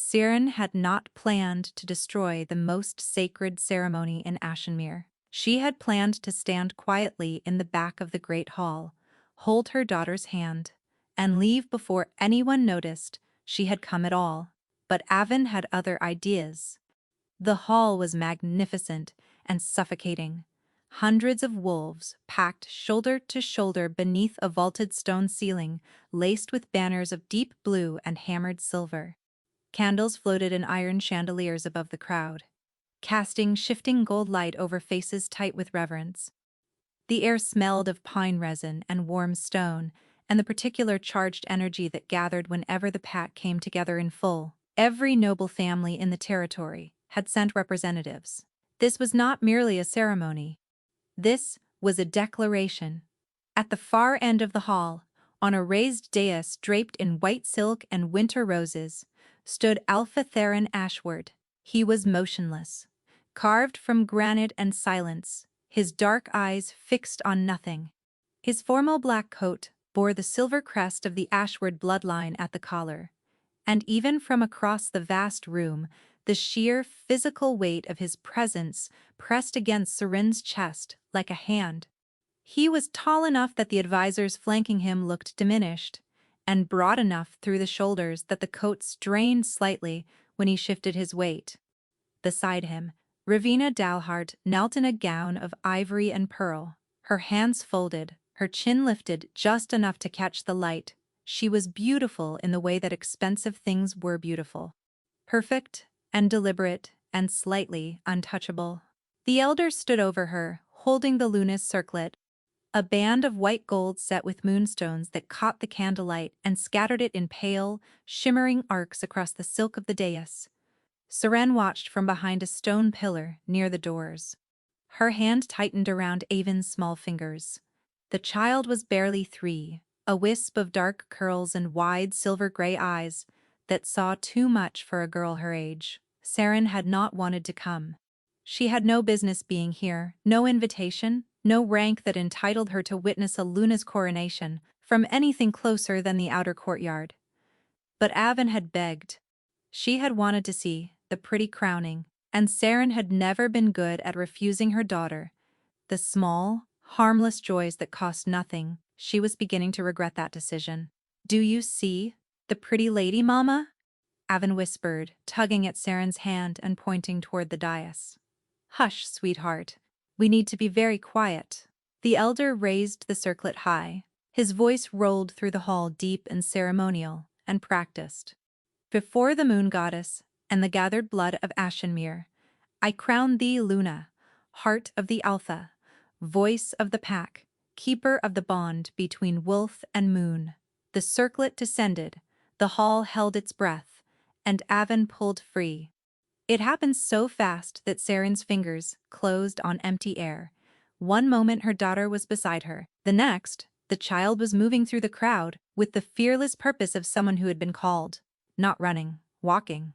Siren had not planned to destroy the most sacred ceremony in Ashenmere. She had planned to stand quietly in the back of the great hall, hold her daughter's hand, and leave before anyone noticed she had come at all. But Avon had other ideas. The hall was magnificent and suffocating. Hundreds of wolves, packed shoulder to shoulder beneath a vaulted stone ceiling, laced with banners of deep blue and hammered silver. Candles floated in iron chandeliers above the crowd, casting shifting gold light over faces tight with reverence. The air smelled of pine resin and warm stone, and the particular charged energy that gathered whenever the pack came together in full. Every noble family in the territory had sent representatives. This was not merely a ceremony. This was a declaration. At the far end of the hall, on a raised dais draped in white silk and winter roses, stood Alpha Theron Ashward. He was motionless, carved from granite and silence, his dark eyes fixed on nothing. His formal black coat bore the silver crest of the Ashward bloodline at the collar, and even from across the vast room, the sheer physical weight of his presence pressed against Siren's chest like a hand. He was tall enough that the advisors flanking him looked diminished, and broad enough through the shoulders that the coat strained slightly when he shifted his weight. Beside him, Ravina Dalhart knelt in a gown of ivory and pearl, her hands folded, her chin lifted just enough to catch the light. She was beautiful in the way that expensive things were beautiful. Perfect and deliberate and slightly untouchable. The elder stood over her, holding the lunas circlet, a band of white gold set with moonstones that caught the candlelight and scattered it in pale, shimmering arcs across the silk of the dais. Siren watched from behind a stone pillar near the doors. Her hand tightened around Avon's small fingers. The child was barely 3, a wisp of dark curls and wide silver-gray eyes that saw too much for a girl her age. Siren had not wanted to come. She had no business being here, no invitation, no rank that entitled her to witness a Luna's coronation from anything closer than the outer courtyard. But Avon had begged. She had wanted to see the pretty crowning, and Siren had never been good at refusing her daughter the small, harmless joys that cost nothing. She was beginning to regret that decision. "Do you see the pretty lady, Mama?" Avon whispered, tugging at Siren's hand and pointing toward the dais. "Hush, sweetheart. We need to be very quiet." The elder raised the circlet high. His voice rolled through the hall deep and ceremonial and practiced. "Before the moon goddess and the gathered blood of Ashenmere, I crown thee Luna, heart of the Alpha, voice of the pack, keeper of the bond between wolf and moon." The circlet descended, the hall held its breath, and Avon pulled free. It happened so fast that Siren's fingers closed on empty air. One moment her daughter was beside her, the next, the child was moving through the crowd with the fearless purpose of someone who had been called, not running, walking,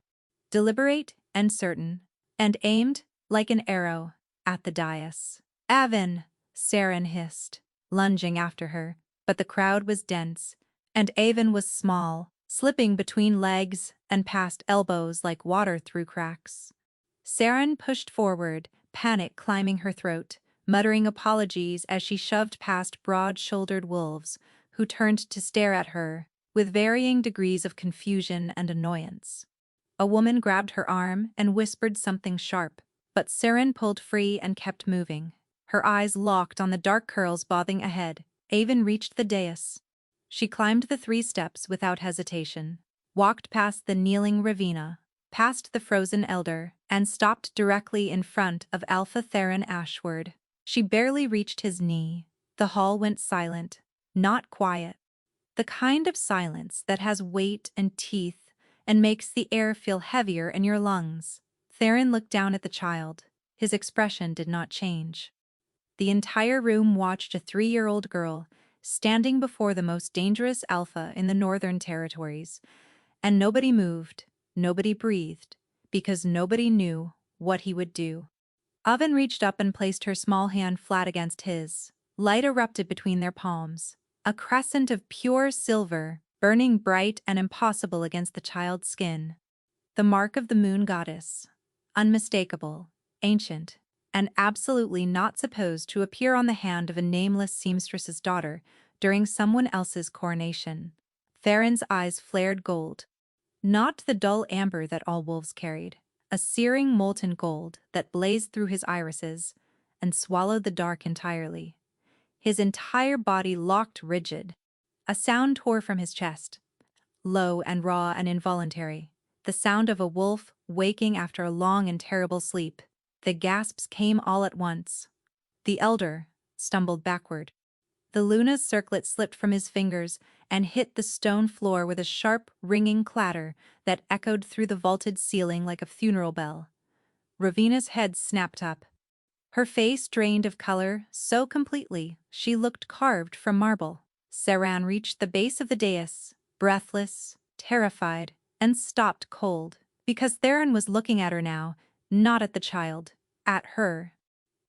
deliberate and certain, and aimed, like an arrow, at the dais. "Avon!" Siren hissed, lunging after her, but the crowd was dense, and Avon was small, slipping between legs and past elbows like water through cracks. Siren pushed forward, panic climbing her throat, muttering apologies as she shoved past broad-shouldered wolves, who turned to stare at her, with varying degrees of confusion and annoyance. A woman grabbed her arm and whispered something sharp, but Siren pulled free and kept moving, her eyes locked on the dark curls bobbing ahead. Avon reached the dais. She climbed the 3 steps without hesitation, walked past the kneeling Ravina, past the frozen elder, and stopped directly in front of Alpha Theron Ashward. She barely reached his knee. The hall went silent, not quiet. The kind of silence that has weight and teeth and makes the air feel heavier in your lungs. Theron looked down at the child. His expression did not change. The entire room watched a 3-year-old girl standing before the most dangerous alpha in the Northern Territories, and nobody moved, nobody breathed, because nobody knew what he would do. Avon reached up and placed her small hand flat against his. Light erupted between their palms, a crescent of pure silver, burning bright and impossible against the child's skin. The mark of the moon goddess. Unmistakable, ancient, and absolutely not supposed to appear on the hand of a nameless seamstress's daughter during someone else's coronation. Theron's eyes flared gold. Not the dull amber that all wolves carried, a searing molten gold that blazed through his irises and swallowed the dark entirely. His entire body locked rigid. A sound tore from his chest, low and raw and involuntary, the sound of a wolf waking after a long and terrible sleep. The gasps came all at once. The elder stumbled backward. The luna's circlet slipped from his fingers and hit the stone floor with a sharp, ringing clatter that echoed through the vaulted ceiling like a funeral bell. Ravina's head snapped up. Her face drained of color so completely she looked carved from marble. Saran reached the base of the dais, breathless, terrified, and stopped cold, because Theron was looking at her now, not at the child, at her.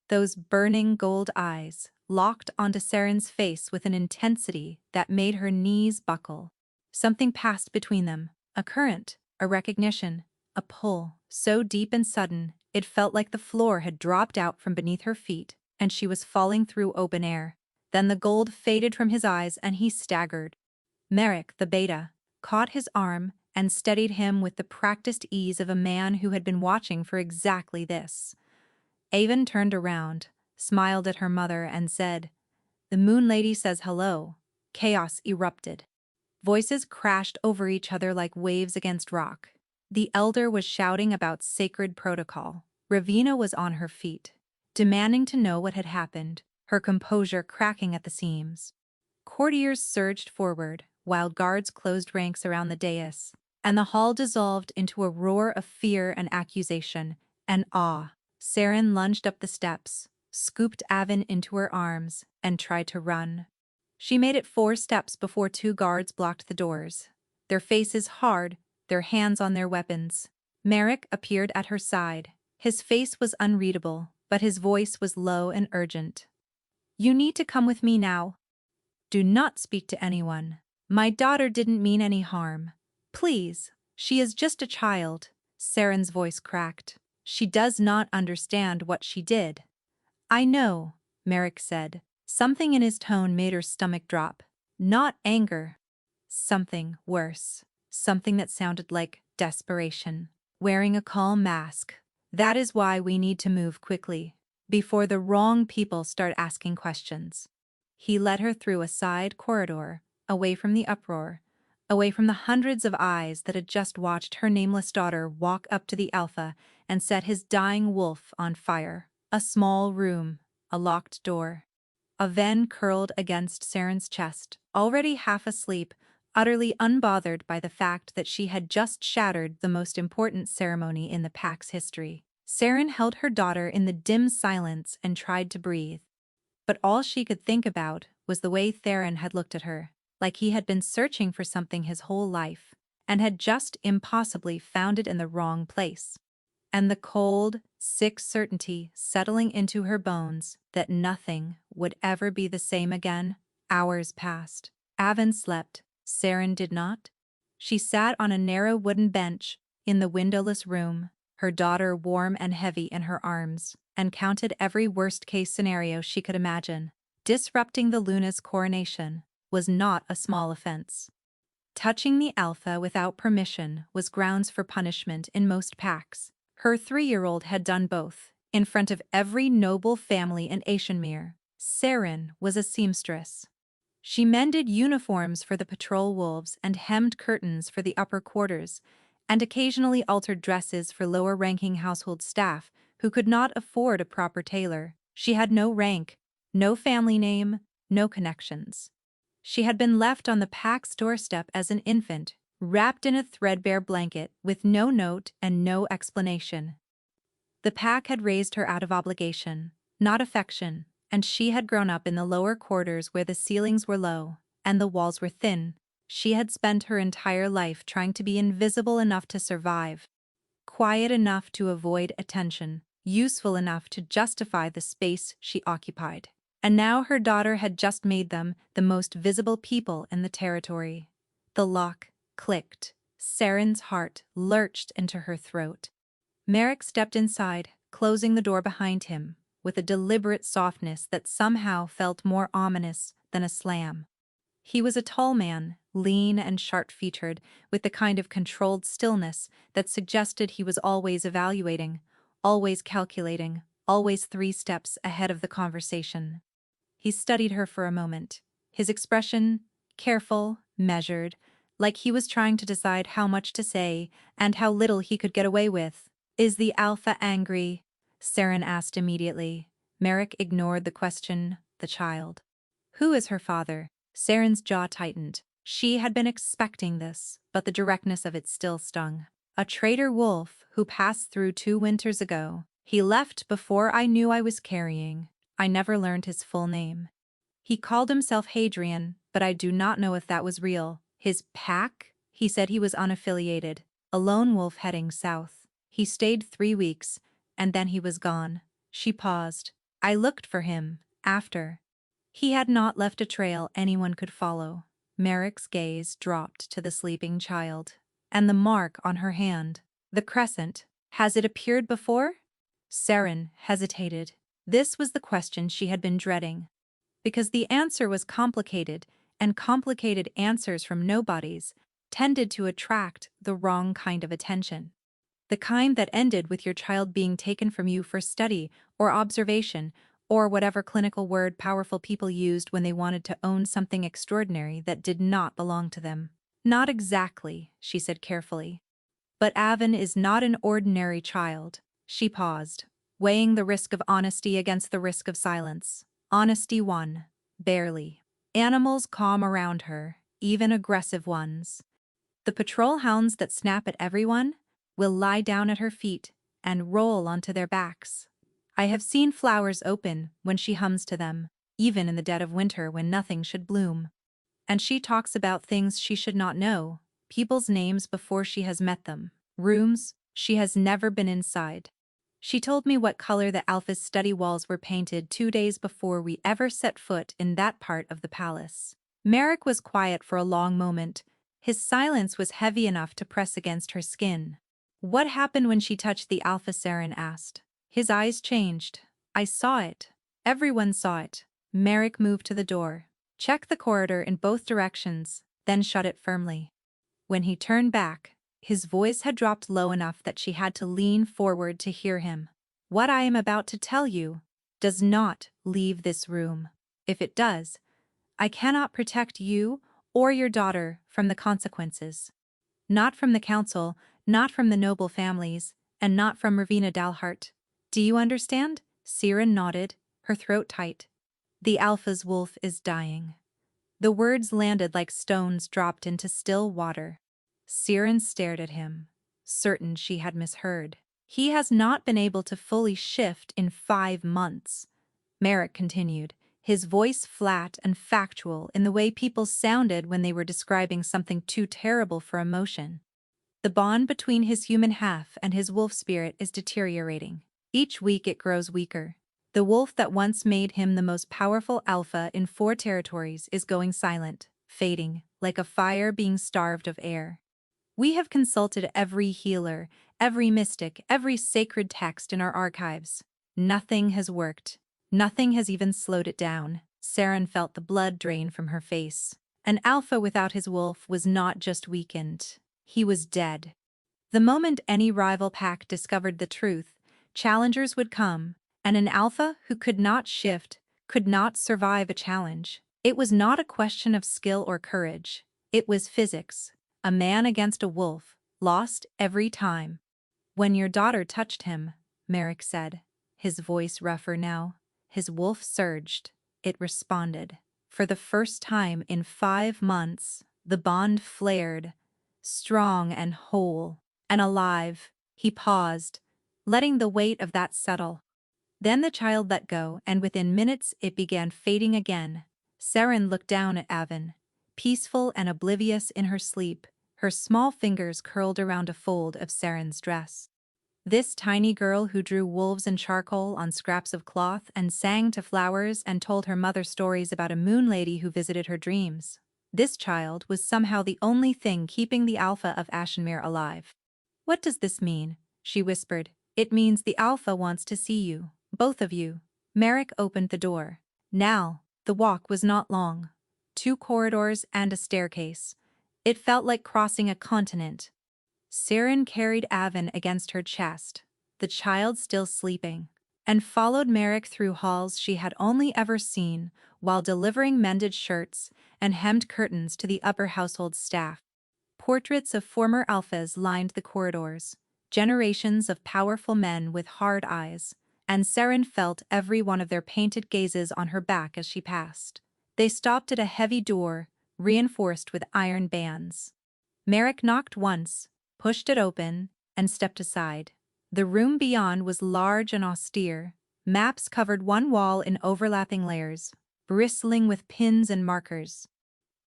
Those burning gold eyes locked onto Saren's face with an intensity that made her knees buckle. Something passed between them, a current, a recognition, a pull, so deep and sudden it felt like the floor had dropped out from beneath her feet and she was falling through open air. Then the gold faded from his eyes and he staggered. Merrick, the beta, caught his arm and steadied him with the practiced ease of a man who had been watching for exactly this. Avon turned around, smiled at her mother, and said, "The Moon Lady says hello." Chaos erupted. Voices crashed over each other like waves against rock. The elder was shouting about sacred protocol. Ravina was on her feet, demanding to know what had happened, her composure cracking at the seams. Courtiers surged forward, while guards closed ranks around the dais, and the hall dissolved into a roar of fear and accusation and awe. Saren lunged up the steps, scooped Avon into her arms, and tried to run. She made it 4 steps before 2 guards blocked the doors, their faces hard, their hands on their weapons. Merrick appeared at her side. His face was unreadable, but his voice was low and urgent. "You need to come with me now. Do not speak to anyone. My daughter didn't mean any harm. Please, she is just a child." Saren's voice cracked. "She does not understand what she did." "I know," Merrick said. Something in his tone made her stomach drop. Not anger. Something worse. Something that sounded like desperation. Wearing a calm mask. "That is why we need to move quickly, before the wrong people start asking questions." He led her through a side corridor, away from the uproar, away from the hundreds of eyes that had just watched her nameless daughter walk up to the Alpha and set his dying wolf on fire. A small room, a locked door. Aven curled against Saren's chest, already half asleep, utterly unbothered by the fact that she had just shattered the most important ceremony in the pack's history. Saren held her daughter in the dim silence and tried to breathe. But all she could think about was the way Theron had looked at her, like he had been searching for something his whole life, and had just impossibly found it in the wrong place. And the cold, sick certainty settling into her bones that nothing would ever be the same again. Hours passed. Avon slept. Saren did not. She sat on a narrow wooden bench in the windowless room, her daughter warm and heavy in her arms, and counted every worst-case scenario she could imagine. Disrupting the Luna's coronation was not a small offense. Touching the Alpha without permission was grounds for punishment in most packs. Her 3-year-old had done both, in front of every noble family in Ashenmere. Saren was a seamstress. She mended uniforms for the patrol wolves and hemmed curtains for the upper quarters, and occasionally altered dresses for lower-ranking household staff who could not afford a proper tailor. She had no rank, no family name, no connections. She had been left on the pack's doorstep as an infant, wrapped in a threadbare blanket with no note and no explanation. The pack had raised her out of obligation, not affection, and she had grown up in the lower quarters where the ceilings were low and the walls were thin. She had spent her entire life trying to be invisible enough to survive, quiet enough to avoid attention, useful enough to justify the space she occupied. And now her daughter had just made them the most visible people in the territory. The lock clicked. Saren's heart lurched into her throat. Merrick stepped inside, closing the door behind him, with a deliberate softness that somehow felt more ominous than a slam. He was a tall man, lean and sharp-featured, with the kind of controlled stillness that suggested he was always evaluating, always calculating, always 3 steps ahead of the conversation. He studied her for a moment, his expression careful, measured, like he was trying to decide how much to say and how little he could get away with. "Is the alpha angry?" Saren asked immediately. Merrick ignored the question, the child. "Who is her father?" Saren's jaw tightened. She had been expecting this, but the directness of it still stung. "A traitor wolf who passed through 2 winters ago. He left before I knew I was carrying. I never learned his full name. He called himself Hadrian, but I do not know if that was real. His pack? He said he was unaffiliated, a lone wolf heading south. He stayed 3 weeks, and then he was gone." She paused. "I looked for him, after. He had not left a trail anyone could follow." Merrick's gaze dropped to the sleeping child. "And the mark on her hand? The crescent? Has it appeared before?" Saren hesitated. This was the question she had been dreading. Because the answer was complicated, and complicated answers from nobodies tended to attract the wrong kind of attention. The kind that ended with your child being taken from you for study or observation, or whatever clinical word powerful people used when they wanted to own something extraordinary that did not belong to them. "Not exactly," she said carefully. "But Avon is not an ordinary child." She paused, weighing the risk of honesty against the risk of silence. Honesty won, barely. Animals calm around her, even aggressive ones. The patrol hounds that snap at everyone will lie down at her feet and roll onto their backs. I have seen flowers open when she hums to them, even in the dead of winter when nothing should bloom. And she talks about things she should not know, people's names before she has met them, rooms she has never been inside. She told me what color the Alpha's study walls were painted 2 days before we ever set foot in that part of the palace." Merrick was quiet for a long moment. His silence was heavy enough to press against her skin. "What happened when she touched the Alpha?" Saren asked. His eyes changed. "I saw it. Everyone saw it." Merrick moved to the door. "Check the corridor in both directions, then shut it firmly." When he turned back, his voice had dropped low enough that she had to lean forward to hear him. "What I am about to tell you does not leave this room. If it does, I cannot protect you or your daughter from the consequences. Not from the council, not from the noble families, and not from Ravina Dalhart. Do you understand?" Saren nodded, her throat tight. "The Alpha's wolf is dying." The words landed like stones dropped into still water. Saren stared at him, certain she had misheard. "He has not been able to fully shift in 5 months." Merrick continued, his voice flat and factual in the way people sounded when they were describing something too terrible for emotion. "The bond between his human half and his wolf spirit is deteriorating. Each week it grows weaker. The wolf that once made him the most powerful alpha in 4 territories is going silent, fading, like a fire being starved of air. We have consulted every healer, every mystic, every sacred text in our archives. Nothing has worked. Nothing has even slowed it down." Saren felt the blood drain from her face. An alpha without his wolf was not just weakened. He was dead. The moment any rival pack discovered the truth, challengers would come, and an alpha who could not shift could not survive a challenge. It was not a question of skill or courage. It was physics. A man against a wolf, lost every time. "When your daughter touched him," Merrick said, his voice rougher now, his wolf surged. It responded. For the first time in 5 months, the bond flared, strong and whole, and alive. He paused, letting the weight of that settle. Then the child let go, and within minutes it began fading again. Saren looked down at Avon, peaceful and oblivious in her sleep, her small fingers curled around a fold of Saren's dress. This tiny girl who drew wolves and charcoal on scraps of cloth and sang to flowers and told her mother stories about a moon lady who visited her dreams. This child was somehow the only thing keeping the Alpha of Ashenmere alive. "What does this mean?" she whispered. "It means the Alpha wants to see you, both of you." Merrick opened the door. Now, the walk was not long. 2 corridors and a staircase. It felt like crossing a continent. Saren carried Avon against her chest, the child still sleeping, and followed Merrick through halls she had only ever seen, while delivering mended shirts and hemmed curtains to the upper household staff. Portraits of former alphas lined the corridors, generations of powerful men with hard eyes, and Saren felt every one of their painted gazes on her back as she passed. They stopped at a heavy door, reinforced with iron bands. Merrick knocked once, pushed it open, and stepped aside. The room beyond was large and austere. Maps covered one wall in overlapping layers, bristling with pins and markers.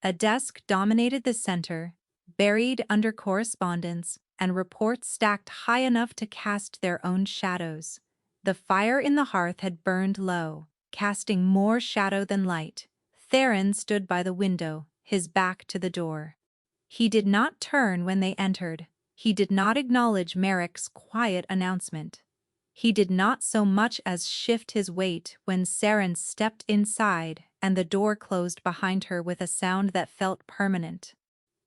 A desk dominated the center, buried under correspondence and reports stacked high enough to cast their own shadows. The fire in the hearth had burned low, casting more shadow than light. Theron stood by the window, his back to the door. He did not turn when they entered. He did not acknowledge Merrick's quiet announcement. He did not so much as shift his weight when Saren stepped inside and the door closed behind her with a sound that felt permanent.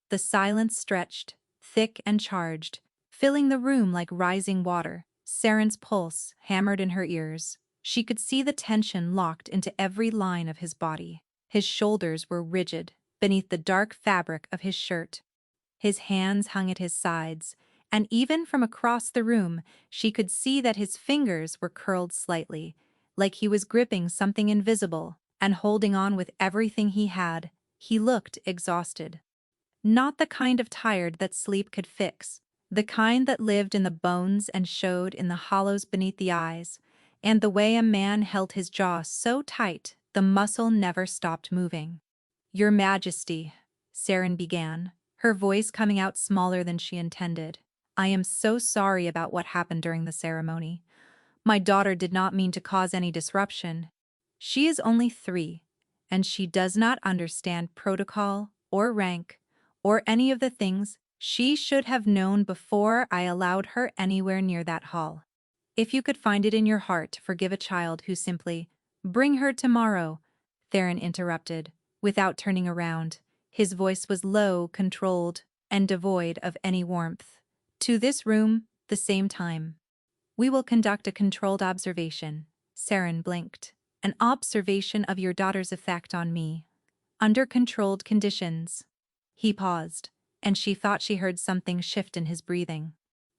The silence stretched, thick and charged, filling the room like rising water. Saren's pulse hammered in her ears. She could see the tension locked into every line of his body. His shoulders were rigid beneath the dark fabric of his shirt. His hands hung at his sides, and even from across the room she could see that his fingers were curled slightly, like he was gripping something invisible and holding on with everything he had. He looked exhausted. Not the kind of tired that sleep could fix, the kind that lived in the bones and showed in the hollows beneath the eyes, and the way a man held his jaw so tight the muscle never stopped moving. "Your Majesty," Saren began, her voice coming out smaller than she intended. "I am so sorry about what happened during the ceremony. My daughter did not mean to cause any disruption. She is only 3, and she does not understand protocol or rank or any of the things she should have known before I allowed her anywhere near that hall. If you could find it in your heart to forgive a child who simply, 'Bring her tomorrow,'" Theron interrupted, without turning around. His voice was low, controlled, and devoid of any warmth. "To this room, the same time. We will conduct a controlled observation." Saren blinked. "An observation of your daughter's effect on me. Under controlled conditions." He paused, and she thought she heard something shift in his breathing.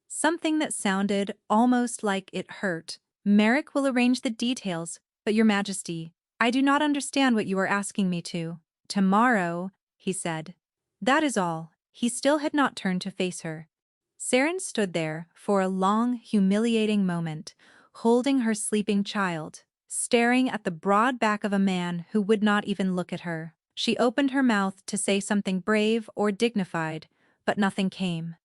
Something that sounded almost like it hurt. "Merrick will arrange the details, but Your Majesty, I do not understand what you are asking me to." "Tomorrow," he said. "That is all." He still had not turned to face her. Saren stood there for a long, humiliating moment, holding her sleeping child, staring at the broad back of a man who would not even look at her. She opened her mouth to say something brave or dignified, but nothing came.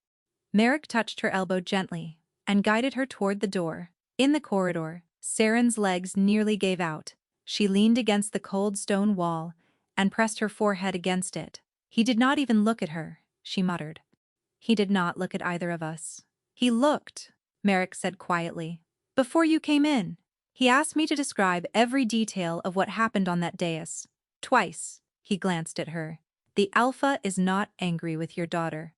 Merrick touched her elbow gently and guided her toward the door. In the corridor, Saren's legs nearly gave out. She leaned against the cold stone wall and pressed her forehead against it. "He did not even look at her," she muttered. "He did not look at either of us." "He looked," Merrick said quietly, "before you came in. He asked me to describe every detail of what happened on that dais. Twice." He glanced at her. "The Alpha is not angry with your daughter."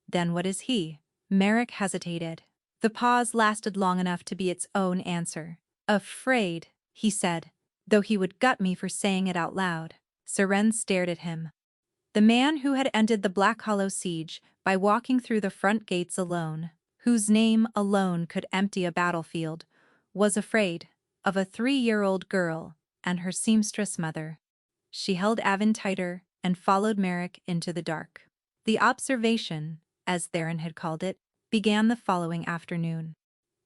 "Then what is he?" Merrick hesitated. The pause lasted long enough to be its own answer. "Afraid," he said, though he would gut me for saying it out loud. Saren stared at him. The man who had ended the Black Hollow siege by walking through the front gates alone, whose name alone could empty a battlefield, was afraid of a 3-year-old girl and her seamstress mother. She held Avon tighter and followed Merrick into the dark. The observation, as Theron had called it, began the following afternoon.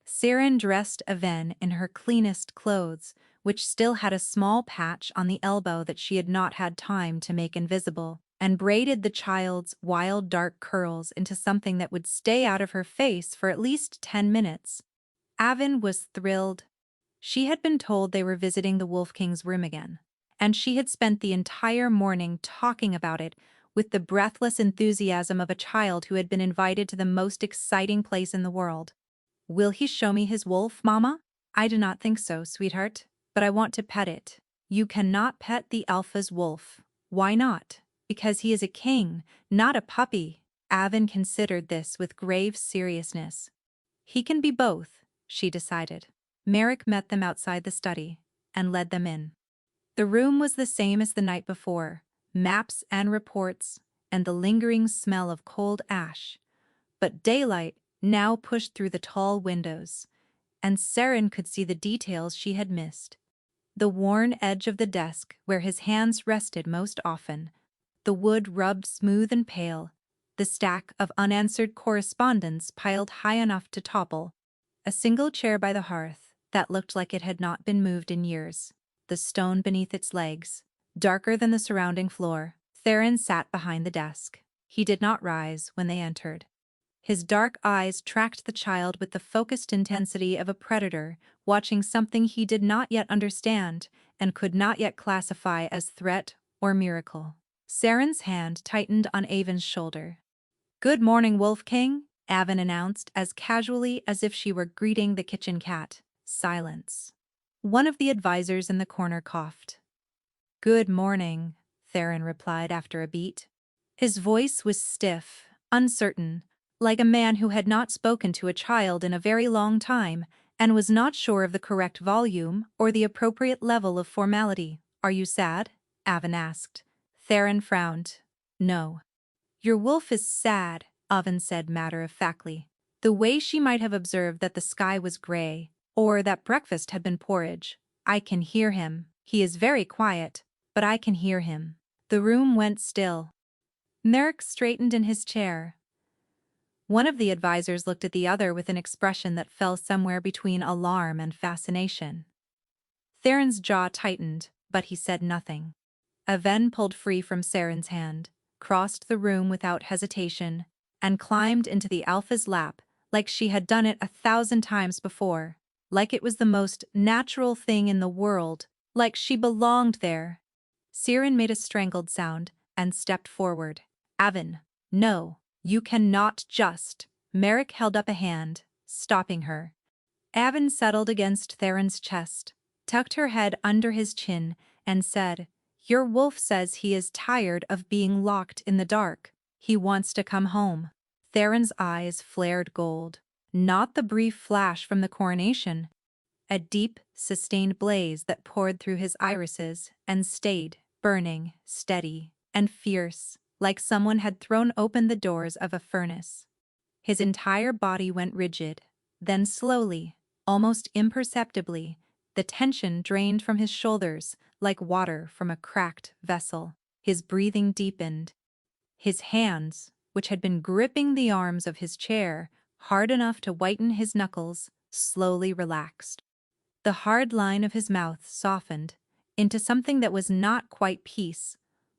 Saren dressed Avon in her cleanest clothes, which still had a small patch on the elbow that she had not had time to make invisible, and braided the child's wild dark curls into something that would stay out of her face for at least 10 minutes. Avon was thrilled. She had been told they were visiting the Wolf King's room again, and she had spent the entire morning talking about it with the breathless enthusiasm of a child who had been invited to the most exciting place in the world. "Will he show me his wolf, Mama?" "I do not think so, sweetheart, but I want to pet it." "You cannot pet the alpha's wolf." "Why not?" "Because he is a king, not a puppy." Avon considered this with grave seriousness. "He can be both," she decided. Merrick met them outside the study and led them in. The room was the same as the night before, maps and reports, and the lingering smell of cold ash. But daylight now pushed through the tall windows, and Saren could see the details she had missed. The worn edge of the desk where his hands rested most often, the wood rubbed smooth and pale, the stack of unanswered correspondence piled high enough to topple, a single chair by the hearth that looked like it had not been moved in years, the stone beneath its legs, darker than the surrounding floor. Theron sat behind the desk. He did not rise when they entered. His dark eyes tracked the child with the focused intensity of a predator watching something he did not yet understand and could not yet classify as threat or miracle. Saren's hand tightened on Avon's shoulder. "Good morning, Wolf King," Avon announced as casually as if she were greeting the kitchen cat. Silence. One of the advisors in the corner coughed. "Good morning," Theron replied after a beat. His voice was stiff, uncertain, like a man who had not spoken to a child in a very long time and was not sure of the correct volume or the appropriate level of formality. "Are you sad?" Avon asked. Theron frowned. "No." "Your wolf is sad," Avon said matter-of-factly. The way she might have observed that the sky was gray, or that breakfast had been porridge. "I can hear him. He is very quiet, but I can hear him." The room went still. Merrick straightened in his chair. One of the advisors looked at the other with an expression that fell somewhere between alarm and fascination. Theron's jaw tightened, but he said nothing. Avon pulled free from Saren's hand, crossed the room without hesitation, and climbed into the alpha's lap like she had done it 1,000 times before, like it was the most natural thing in the world, like she belonged there. Saren made a strangled sound and stepped forward. "Avon, no, you cannot just." Merrick held up a hand, stopping her. Avon settled against Theron's chest, tucked her head under his chin, and said, "Your wolf says he is tired of being locked in the dark. He wants to come home." Theron's eyes flared gold. Not the brief flash from the coronation. A deep, sustained blaze that poured through his irises and stayed, burning, steady, and fierce, like someone had thrown open the doors of a furnace. His entire body went rigid. Then slowly, almost imperceptibly, the tension drained from his shoulders like water from a cracked vessel. His breathing deepened. His hands, which had been gripping the arms of his chair, hard enough to whiten his knuckles, slowly relaxed. The hard line of his mouth softened into something that was not quite peace,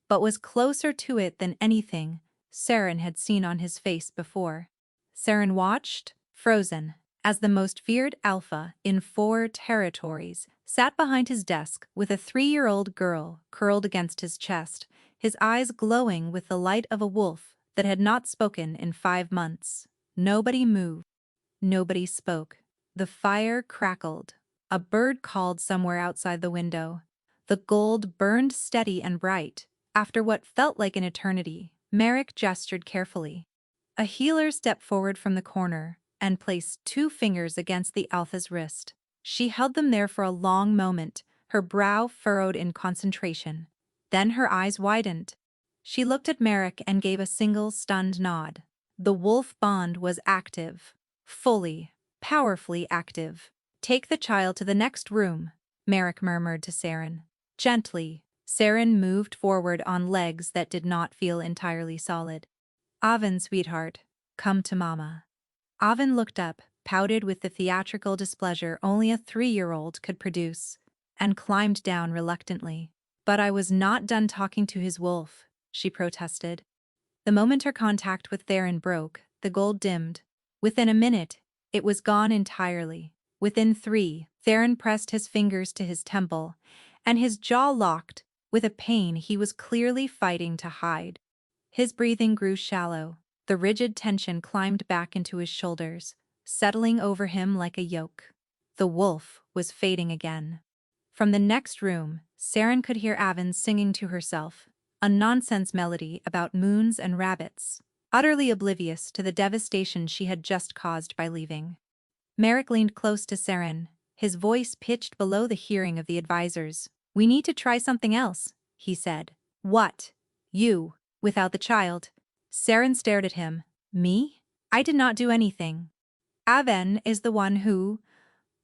but was closer to it than anything Saren had seen on his face before. Saren watched, frozen, as the most feared alpha in 4 territories sat behind his desk with a 3-year-old girl curled against his chest, his eyes glowing with the light of a wolf that had not spoken in 5 months. Nobody moved. Nobody spoke. The fire crackled. A bird called somewhere outside the window. The gold burned steady and bright. After what felt like an eternity, Merrick gestured carefully. A healer stepped forward from the corner and placed 2 fingers against the alpha's wrist. She held them there for a long moment, her brow furrowed in concentration. Then her eyes widened. She looked at Merrick and gave a single stunned nod. The wolf bond was active. Fully, powerfully active. "Take the child to the next room," Merrick murmured to Saren. Gently, Saren moved forward on legs that did not feel entirely solid. "Avon, sweetheart, come to Mama." Avon looked up, pouted with the theatrical displeasure only a 3-year-old could produce, and climbed down reluctantly. "But I was not done talking to his wolf," she protested. The moment her contact with Theron broke, the gold dimmed. Within a minute, it was gone entirely. Within 3, Theron pressed his fingers to his temple, and his jaw locked with a pain he was clearly fighting to hide. His breathing grew shallow. The rigid tension climbed back into his shoulders, settling over him like a yoke. The wolf was fading again. From the next room, Saren could hear Avon singing to herself, a nonsense melody about moons and rabbits, utterly oblivious to the devastation she had just caused by leaving. Merrick leaned close to Saren, his voice pitched below the hearing of the advisors. "We need to try something else," he said. "What? You, without the child?" Saren stared at him. "Me? I did not do anything. Avon is the one who—"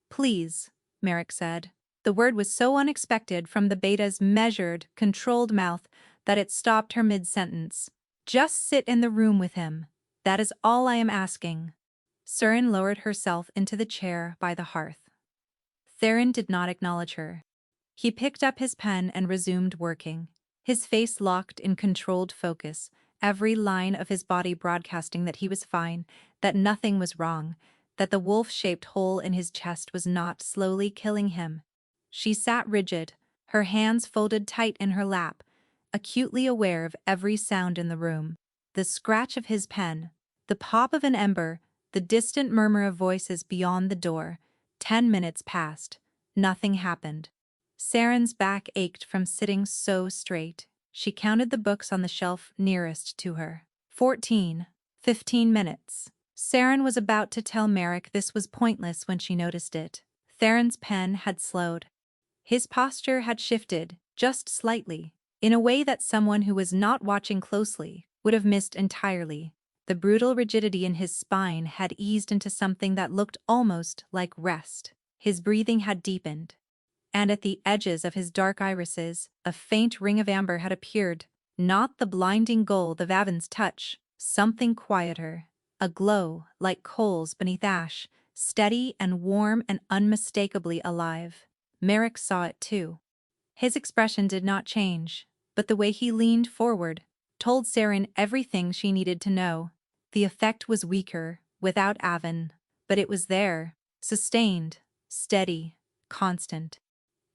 "Please," Merrick said. The word was so unexpected from the beta's measured, controlled mouth that it stopped her mid-sentence. "Just sit in the room with him. That is all I am asking." Saren lowered herself into the chair by the hearth. Theron did not acknowledge her. He picked up his pen and resumed working, his face locked in controlled focus, every line of his body broadcasting that he was fine, that nothing was wrong, that the wolf-shaped hole in his chest was not slowly killing him. She sat rigid, her hands folded tight in her lap, acutely aware of every sound in the room. The scratch of his pen, the pop of an ember, the distant murmur of voices beyond the door. 10 minutes passed. Nothing happened. Saren's back ached from sitting so straight. She counted the books on the shelf nearest to her. 14, 15 minutes. Saren was about to tell Merrick this was pointless when she noticed it. Theron's pen had slowed. His posture had shifted, just slightly, in a way that someone who was not watching closely would have missed entirely. The brutal rigidity in his spine had eased into something that looked almost like rest. His breathing had deepened, and at the edges of his dark irises, a faint ring of amber had appeared, not the blinding gold of Avon's touch, something quieter, a glow like coals beneath ash, steady and warm and unmistakably alive. Merrick saw it too. His expression did not change, but the way he leaned forward told Saren everything she needed to know. The effect was weaker, without Avon, but it was there, sustained, steady, constant.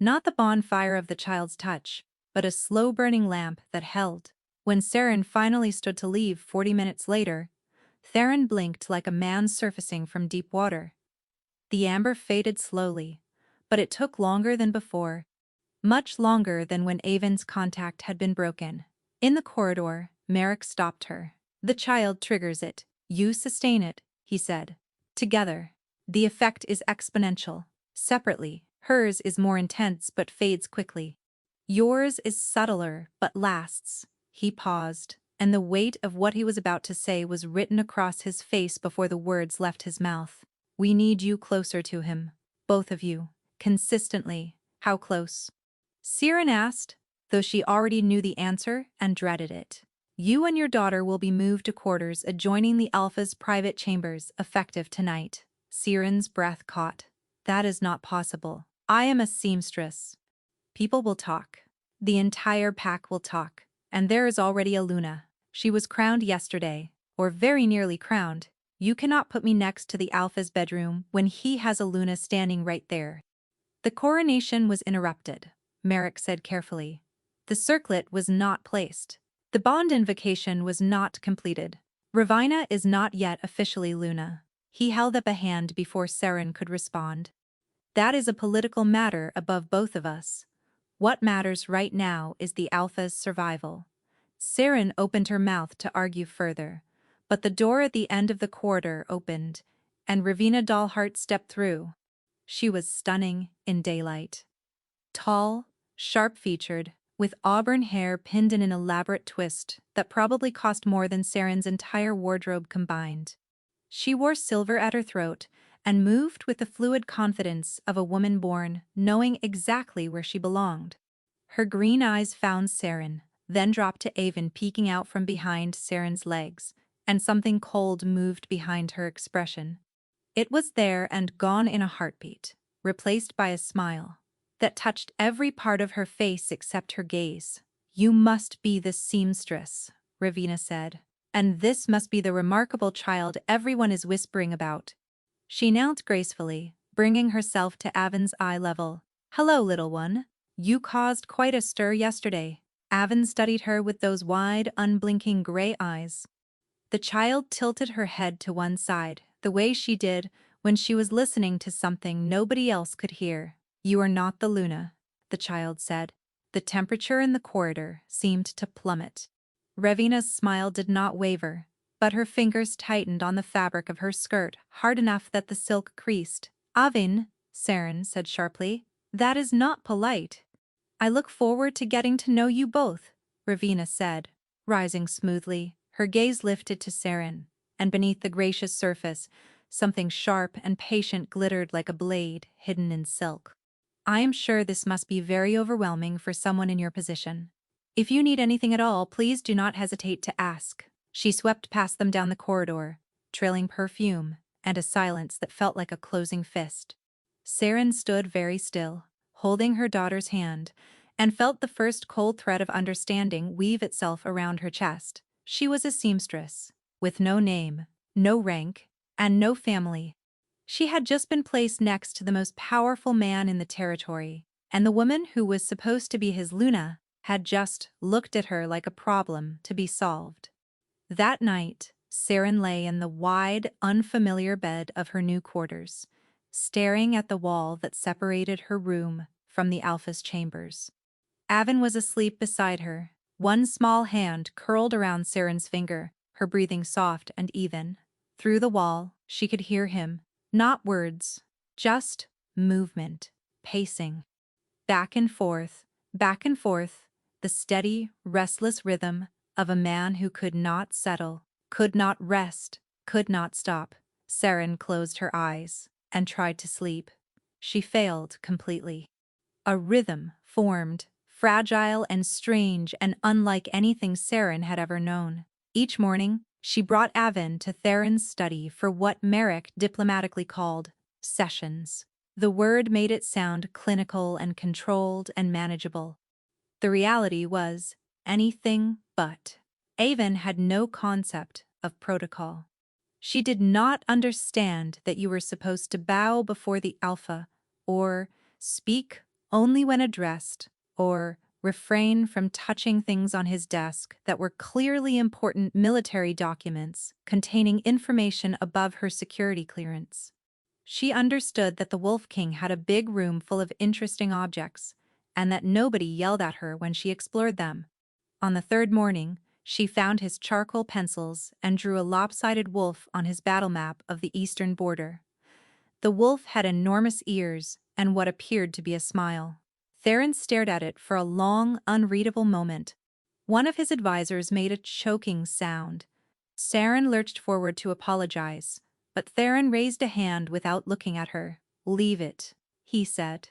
Not the bonfire of the child's touch, but a slow-burning lamp that held. When Saren finally stood to leave 40 minutes later, Theron blinked like a man surfacing from deep water. The amber faded slowly, but it took longer than before, much longer than when Avon's contact had been broken. In the corridor, Merrick stopped her. "The child triggers it. You sustain it," he said. "Together, the effect is exponential. Separately, hers is more intense but fades quickly. Yours is subtler but lasts." He paused, and the weight of what he was about to say was written across his face before the words left his mouth. "We need you closer to him. Both of you. Consistently." "How close?" Saren asked, though she already knew the answer and dreaded it. "You and your daughter will be moved to quarters adjoining the Alpha's private chambers, effective tonight." Saren's breath caught. "That is not possible. I am a seamstress." "People will talk. The entire pack will talk. And there is already a Luna. She was crowned yesterday, or very nearly crowned. You cannot put me next to the Alpha's bedroom when he has a Luna standing right there." "The coronation was interrupted," Merrick said carefully. "The circlet was not placed. The bond invocation was not completed. Ravina is not yet officially Luna." He held up a hand before Saren could respond. "That is a political matter above both of us. What matters right now is the Alpha's survival." Saren opened her mouth to argue further, but the door at the end of the corridor opened, and Ravina Dahlhart stepped through. She was stunning in daylight. Tall, sharp-featured, with auburn hair pinned in an elaborate twist that probably cost more than Saren's entire wardrobe combined. She wore silver at her throat and moved with the fluid confidence of a woman born, knowing exactly where she belonged. Her green eyes found Saren, then dropped to Avon peeking out from behind Saren's legs, and something cold moved behind her expression. It was there and gone in a heartbeat, replaced by a smile that touched every part of her face except her gaze. "You must be the seamstress," Ravina said. "And this must be the remarkable child everyone is whispering about." She knelt gracefully, bringing herself to Avon's eye level. "Hello, little one. You caused quite a stir yesterday." Avon studied her with those wide, unblinking gray eyes. The child tilted her head to one side, the way she did when she was listening to something nobody else could hear. "You are not the Luna," the child said. The temperature in the corridor seemed to plummet. Revina's smile did not waver, but her fingers tightened on the fabric of her skirt hard enough that the silk creased. "Avin," Saren said sharply, "that is not polite." "I look forward to getting to know you both," Ravina said, rising smoothly. Her gaze lifted to Saren, and beneath the gracious surface, something sharp and patient glittered like a blade hidden in silk. "I am sure this must be very overwhelming for someone in your position. If you need anything at all, please do not hesitate to ask." She swept past them down the corridor, trailing perfume and a silence that felt like a closing fist. Saren stood very still, holding her daughter's hand, and felt the first cold thread of understanding weave itself around her chest. She was a seamstress, with no name, no rank, and no family. She had just been placed next to the most powerful man in the territory, and the woman who was supposed to be his Luna had just looked at her like a problem to be solved. That night, Saren lay in the wide, unfamiliar bed of her new quarters, staring at the wall that separated her room from the Alpha's chambers. Avon was asleep beside her, one small hand curled around Saren's finger, her breathing soft and even. Through the wall, she could hear him. Not words, just movement, pacing. Back and forth, the steady, restless rhythm of a man who could not settle, could not rest, could not stop. Saren closed her eyes and tried to sleep. She failed completely. A rhythm formed, fragile and strange and unlike anything Saren had ever known. Each morning, she brought Avon to Theron's study for what Merrick diplomatically called sessions. The word made it sound clinical and controlled and manageable. The reality was anything but. Avon had no concept of protocol. She did not understand that you were supposed to bow before the Alpha, or speak only when addressed, or refrain from touching things on his desk that were clearly important military documents containing information above her security clearance. She understood that the Wolf King had a big room full of interesting objects, and that nobody yelled at her when she explored them. On the third morning, she found his charcoal pencils and drew a lopsided wolf on his battle map of the eastern border. The wolf had enormous ears and what appeared to be a smile. Theron stared at it for a long, unreadable moment. One of his advisors made a choking sound. Saren lurched forward to apologize, but Theron raised a hand without looking at her. "Leave it," he said.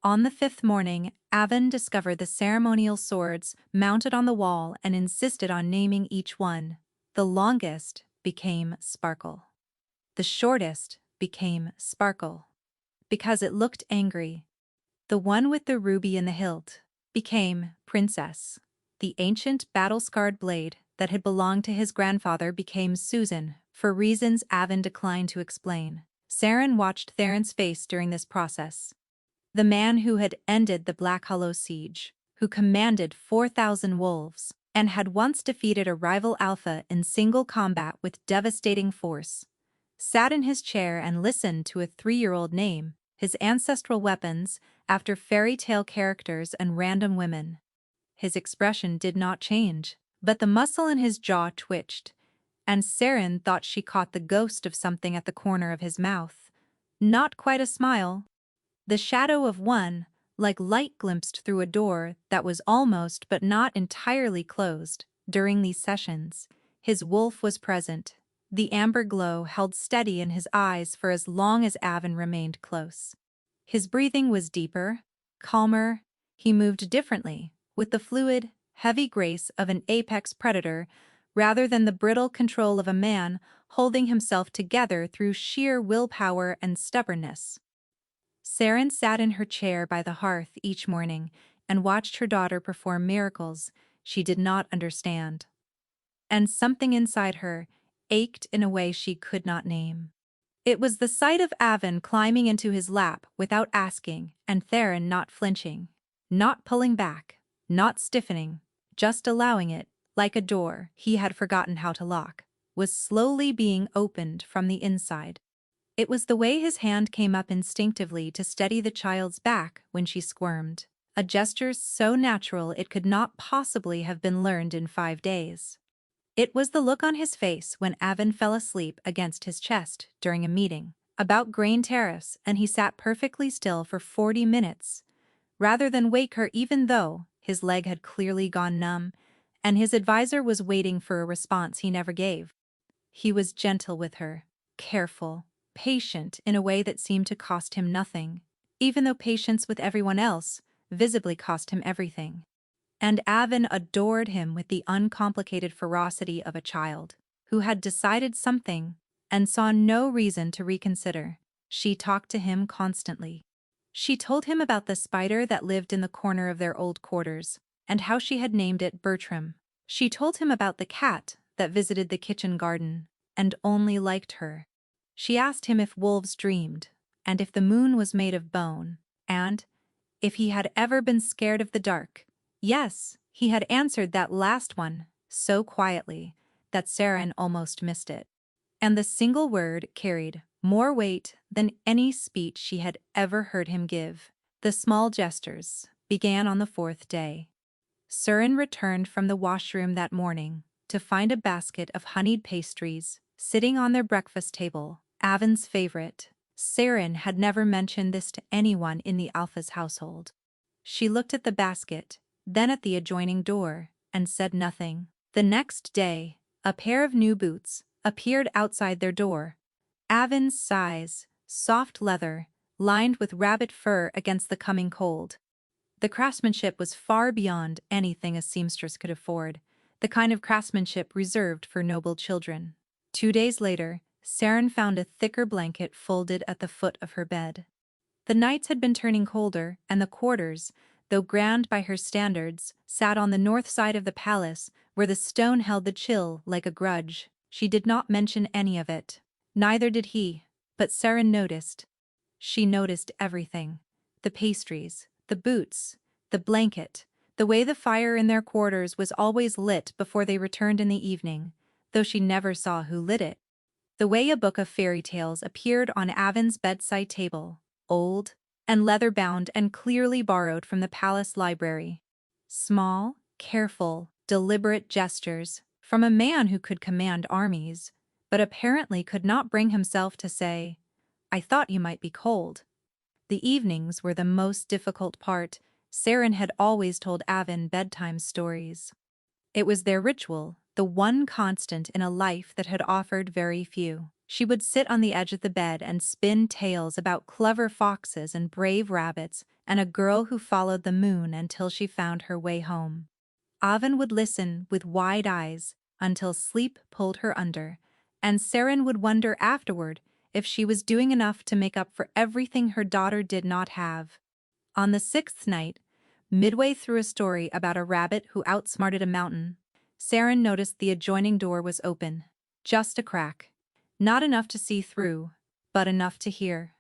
On the fifth morning, Avon discovered the ceremonial swords mounted on the wall and insisted on naming each one. The longest became Sparkle. The shortest became Sparkle, because it looked angry. The one with the ruby in the hilt became Princess. The ancient battle-scarred blade that had belonged to his grandfather became Susan, for reasons Avon declined to explain. Saren watched Theron's face during this process. The man who had ended the Black Hollow siege, who commanded 4,000 wolves, and had once defeated a rival Alpha in single combat with devastating force, sat in his chair and listened to a 3-year-old name his ancestral weapons after fairy tale characters and random women. His expression did not change, but the muscle in his jaw twitched, and Saren thought she caught the ghost of something at the corner of his mouth. Not quite a smile. The shadow of one, like light glimpsed through a door that was almost but not entirely closed. During these sessions, his wolf was present. The amber glow held steady in his eyes for as long as Avon remained close. His breathing was deeper, calmer. He moved differently, with the fluid, heavy grace of an apex predator rather than the brittle control of a man holding himself together through sheer willpower and stubbornness. Saren sat in her chair by the hearth each morning and watched her daughter perform miracles she did not understand. And something inside her ached in a way she could not name. It was the sight of Avon climbing into his lap without asking, and Theron not flinching, not pulling back, not stiffening, just allowing it, like a door he had forgotten how to lock, was slowly being opened from the inside. It was the way his hand came up instinctively to steady the child's back when she squirmed, a gesture so natural it could not possibly have been learned in 5 days. It was the look on his face when Avon fell asleep against his chest during a meeting about Grain Terrace, and he sat perfectly still for 40 minutes, rather than wake her, even though his leg had clearly gone numb, and his advisor was waiting for a response he never gave. He was gentle with her, careful, patient in a way that seemed to cost him nothing, even though patience with everyone else visibly cost him everything. And Avon adored him with the uncomplicated ferocity of a child who had decided something and saw no reason to reconsider. She talked to him constantly. She told him about the spider that lived in the corner of their old quarters and how she had named it Bertram. She told him about the cat that visited the kitchen garden and only liked her. She asked him if wolves dreamed, and if the moon was made of bone, and if he had ever been scared of the dark. Yes, he had answered that last one, so quietly that Saren almost missed it. And the single word carried more weight than any speech she had ever heard him give. The small gestures began on the 4th day. Saren returned from the washroom that morning to find a basket of honeyed pastries sitting on their breakfast table, Avon's favorite. Saren had never mentioned this to anyone in the Alpha's household. She looked at the basket, then at the adjoining door, and said nothing. The next day, a pair of new boots appeared outside their door. Avon's size, soft leather, lined with rabbit fur against the coming cold. The craftsmanship was far beyond anything a seamstress could afford, the kind of craftsmanship reserved for noble children. 2 days later, Saren found a thicker blanket folded at the foot of her bed. The nights had been turning colder, and the quarters, though grand by her standards, sat on the north side of the palace, where the stone held the chill like a grudge. She did not mention any of it. Neither did he, but Saren noticed. She noticed everything. The pastries, the boots, the blanket, the way the fire in their quarters was always lit before they returned in the evening, though she never saw who lit it. The way a book of fairy tales appeared on Avon's bedside table, old and leather-bound and clearly borrowed from the palace library. Small, careful, deliberate gestures from a man who could command armies, but apparently could not bring himself to say, "I thought you might be cold." The evenings were the most difficult part. Saren had always told Avon bedtime stories. It was their ritual, the one constant in a life that had offered very few. She would sit on the edge of the bed and spin tales about clever foxes and brave rabbits and a girl who followed the moon until she found her way home. Avon would listen with wide eyes until sleep pulled her under, and Saren would wonder afterward if she was doing enough to make up for everything her daughter did not have. On the 6th night, midway through a story about a rabbit who outsmarted a mountain, Saren noticed the adjoining door was open. Just a crack. Not enough to see through, but enough to hear.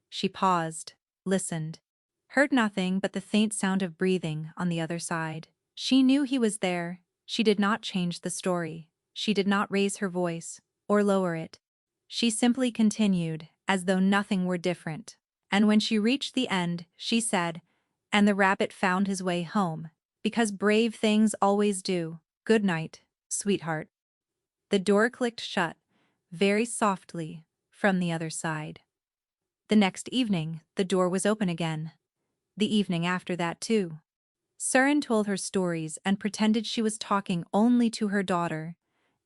She paused, listened, heard nothing but the faint sound of breathing on the other side. She knew he was there. She did not change the story. She did not raise her voice, or lower it. She simply continued, as though nothing were different. And when she reached the end, she said, "And the rabbit found his way home, because brave things always do. Good night, sweetheart." The door clicked shut, very softly, from the other side. The next evening, the door was open again. The evening after that, too. Saren told her stories and pretended she was talking only to her daughter,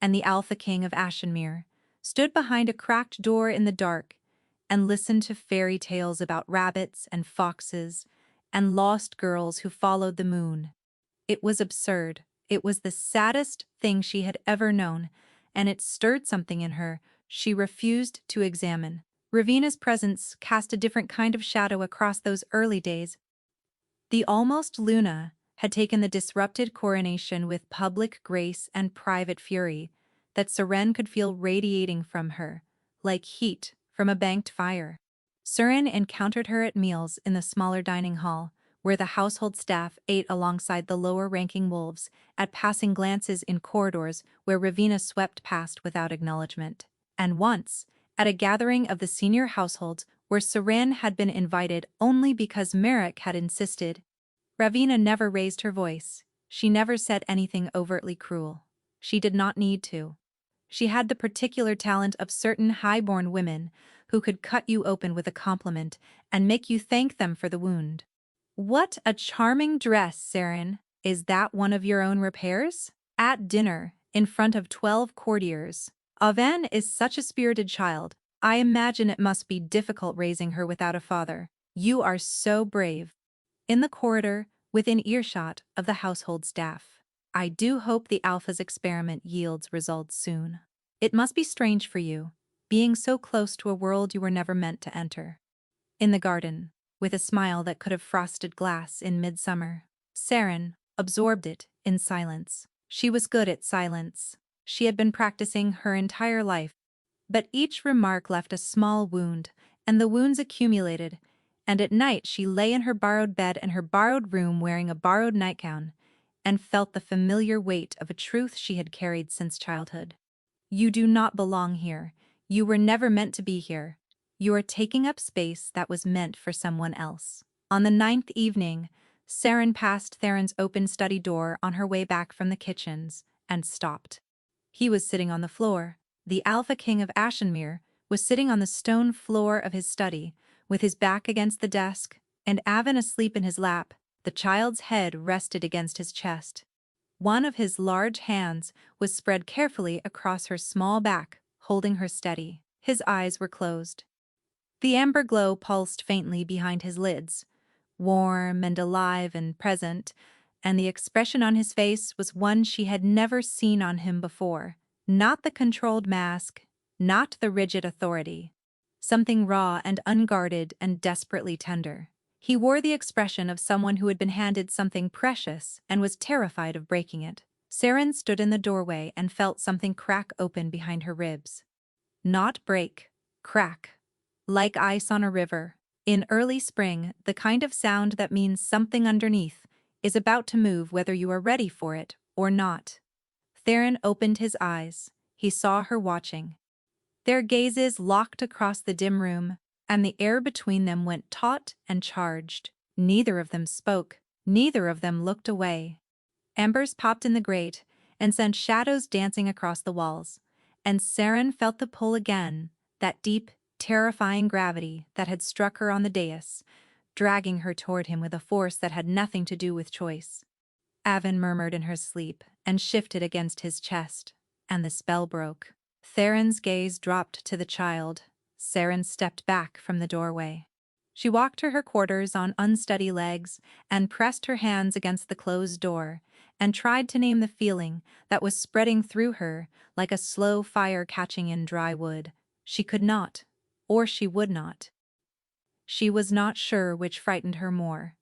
and the Alpha King of Ashenmere stood behind a cracked door in the dark and listened to fairy tales about rabbits and foxes and lost girls who followed the moon. It was absurd. It was the saddest thing she had ever known, and it stirred something in her she refused to examine. Ravena's presence cast a different kind of shadow across those early days. The almost Luna had taken the disrupted coronation with public grace and private fury that Saren could feel radiating from her, like heat from a banked fire. Saren encountered her at meals in the smaller dining hall, where the household staff ate alongside the lower-ranking wolves, at passing glances in corridors where Ravina swept past without acknowledgement. And once, at a gathering of the senior households where Seren had been invited only because Merrick had insisted. Ravina never raised her voice. She never said anything overtly cruel. She did not need to. She had the particular talent of certain high-born women who could cut you open with a compliment and make you thank them for the wound. "What a charming dress, Seren. Is that one of your own repairs?" At dinner, in front of 12 courtiers. "Aven is such a spirited child. I imagine it must be difficult raising her without a father. You are so brave." In the corridor, within earshot of the household staff. "I do hope the Alpha's experiment yields results soon. It must be strange for you, being so close to a world you were never meant to enter." In the garden, with a smile that could have frosted glass in midsummer, Seren absorbed it in silence. She was good at silence. She had been practicing her entire life. But each remark left a small wound, and the wounds accumulated, and at night she lay in her borrowed bed in her borrowed room wearing a borrowed nightgown, and felt the familiar weight of a truth she had carried since childhood. You do not belong here. You were never meant to be here. You are taking up space that was meant for someone else. On the 9th evening, Seren passed Theron's open study door on her way back from the kitchens, and stopped. He was sitting on the floor. The Alpha King of Ashenmere was sitting on the stone floor of his study, with his back against the desk, and Aven asleep in his lap. The child's head rested against his chest. One of his large hands was spread carefully across her small back, holding her steady. His eyes were closed. The amber glow pulsed faintly behind his lids, warm and alive and present, and the expression on his face was one she had never seen on him before. Not the controlled mask, not the rigid authority. Something raw and unguarded and desperately tender. He wore the expression of someone who had been handed something precious and was terrified of breaking it. Seren stood in the doorway and felt something crack open behind her ribs. Not break, crack. Like ice on a river. In early spring, the kind of sound that means something underneath is about to move whether you are ready for it or not. Theron opened his eyes. He saw her watching. Their gazes locked across the dim room, and the air between them went taut and charged. Neither of them spoke. Neither of them looked away. Embers popped in the grate and sent shadows dancing across the walls, and Seren felt the pull again, that deep, terrifying gravity that had struck her on the dais, dragging her toward him with a force that had nothing to do with choice. Aven murmured in her sleep and shifted against his chest, and the spell broke. Theron's gaze dropped to the child. Seren stepped back from the doorway. She walked to her quarters on unsteady legs and pressed her hands against the closed door and tried to name the feeling that was spreading through her like a slow fire catching in dry wood. She could not, or she would not. She was not sure which frightened her more.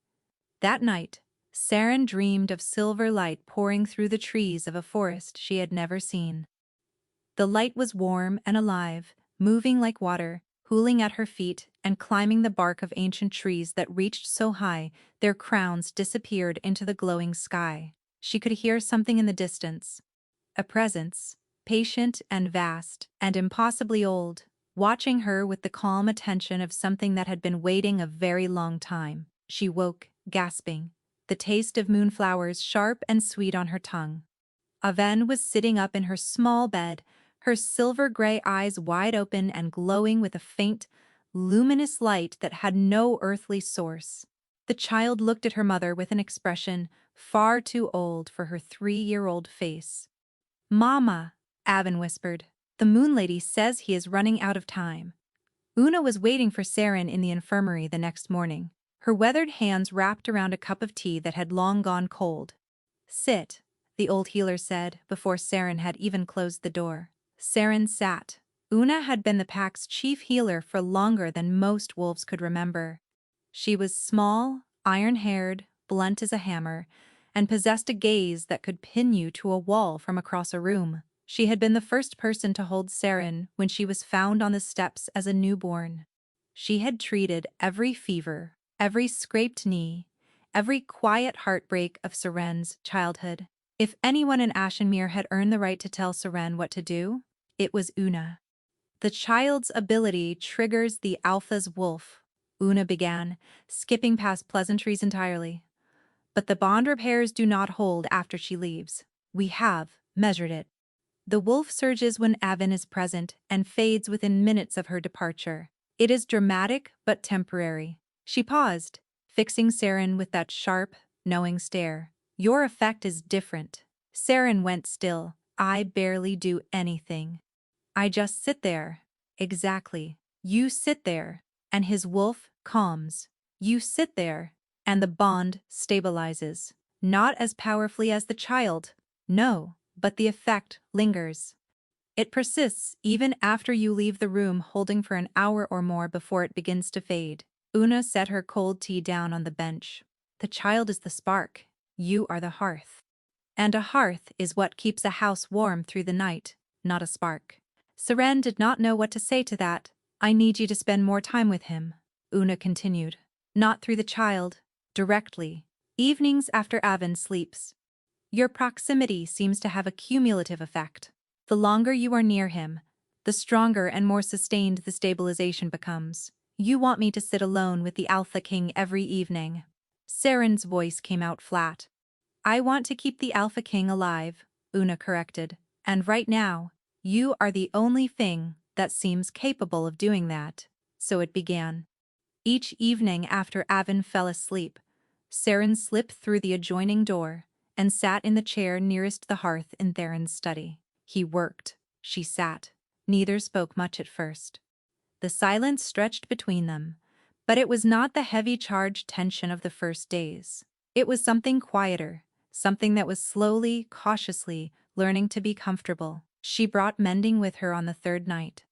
That night, Seren dreamed of silver light pouring through the trees of a forest she had never seen. The light was warm and alive, moving like water, hooling at her feet and climbing the bark of ancient trees that reached so high their crowns disappeared into the glowing sky. She could hear something in the distance. A presence, patient and vast and impossibly old, watching her with the calm attention of something that had been waiting a very long time. She woke, gasping, the taste of moonflowers sharp and sweet on her tongue. Aven was sitting up in her small bed, her silver-gray eyes wide open and glowing with a faint, luminous light that had no earthly source. The child looked at her mother with an expression far too old for her 3-year-old face. "Mama," Aven whispered, "the Moon Lady says he is running out of time." Una was waiting for Seren in the infirmary the next morning, her weathered hands wrapped around a cup of tea that had long gone cold. "Sit," the old healer said before Seren had even closed the door. Seren sat. Una had been the pack's chief healer for longer than most wolves could remember. She was small, iron-haired, blunt as a hammer, and possessed a gaze that could pin you to a wall from across a room. She had been the first person to hold Seren when she was found on the steps as a newborn. She had treated every fever, every scraped knee, every quiet heartbreak of Seren's childhood. If anyone in Ashenmere had earned the right to tell Seren what to do, it was Una. The child's ability triggers the alpha's wolf, Una began, skipping past pleasantries entirely. But the bond repairs do not hold after she leaves. We have measured it. The wolf surges when Avon is present and fades within minutes of her departure. It is dramatic but temporary. She paused, fixing Seren with that sharp, knowing stare. Your effect is different. Seren went still. I barely do anything. I just sit there. Exactly. You sit there, and his wolf calms. You sit there, and the bond stabilizes. Not as powerfully as the child. No, but the effect lingers. It persists even after you leave the room, holding for an hour or more before it begins to fade. Una set her cold tea down on the bench. The child is the spark. You are the hearth. And a hearth is what keeps a house warm through the night, not a spark. Seren did not know what to say to that. I need you to spend more time with him, Una continued. Not through the child, directly. Evenings after Avon sleeps. Your proximity seems to have a cumulative effect. The longer you are near him, the stronger and more sustained the stabilization becomes. You want me to sit alone with the Alpha King every evening. Seren's voice came out flat. I want to keep the Alpha King alive, Una corrected. And right now, you are the only thing that seems capable of doing that. So it began. Each evening after Avon fell asleep, Seren slipped through the adjoining door and sat in the chair nearest the hearth in Theron's study. He worked. She sat. Neither spoke much at first. The silence stretched between them, but it was not the heavy charged tension of the first days. It was something quieter, something that was slowly, cautiously, learning to be comfortable. She brought mending with her on the third night.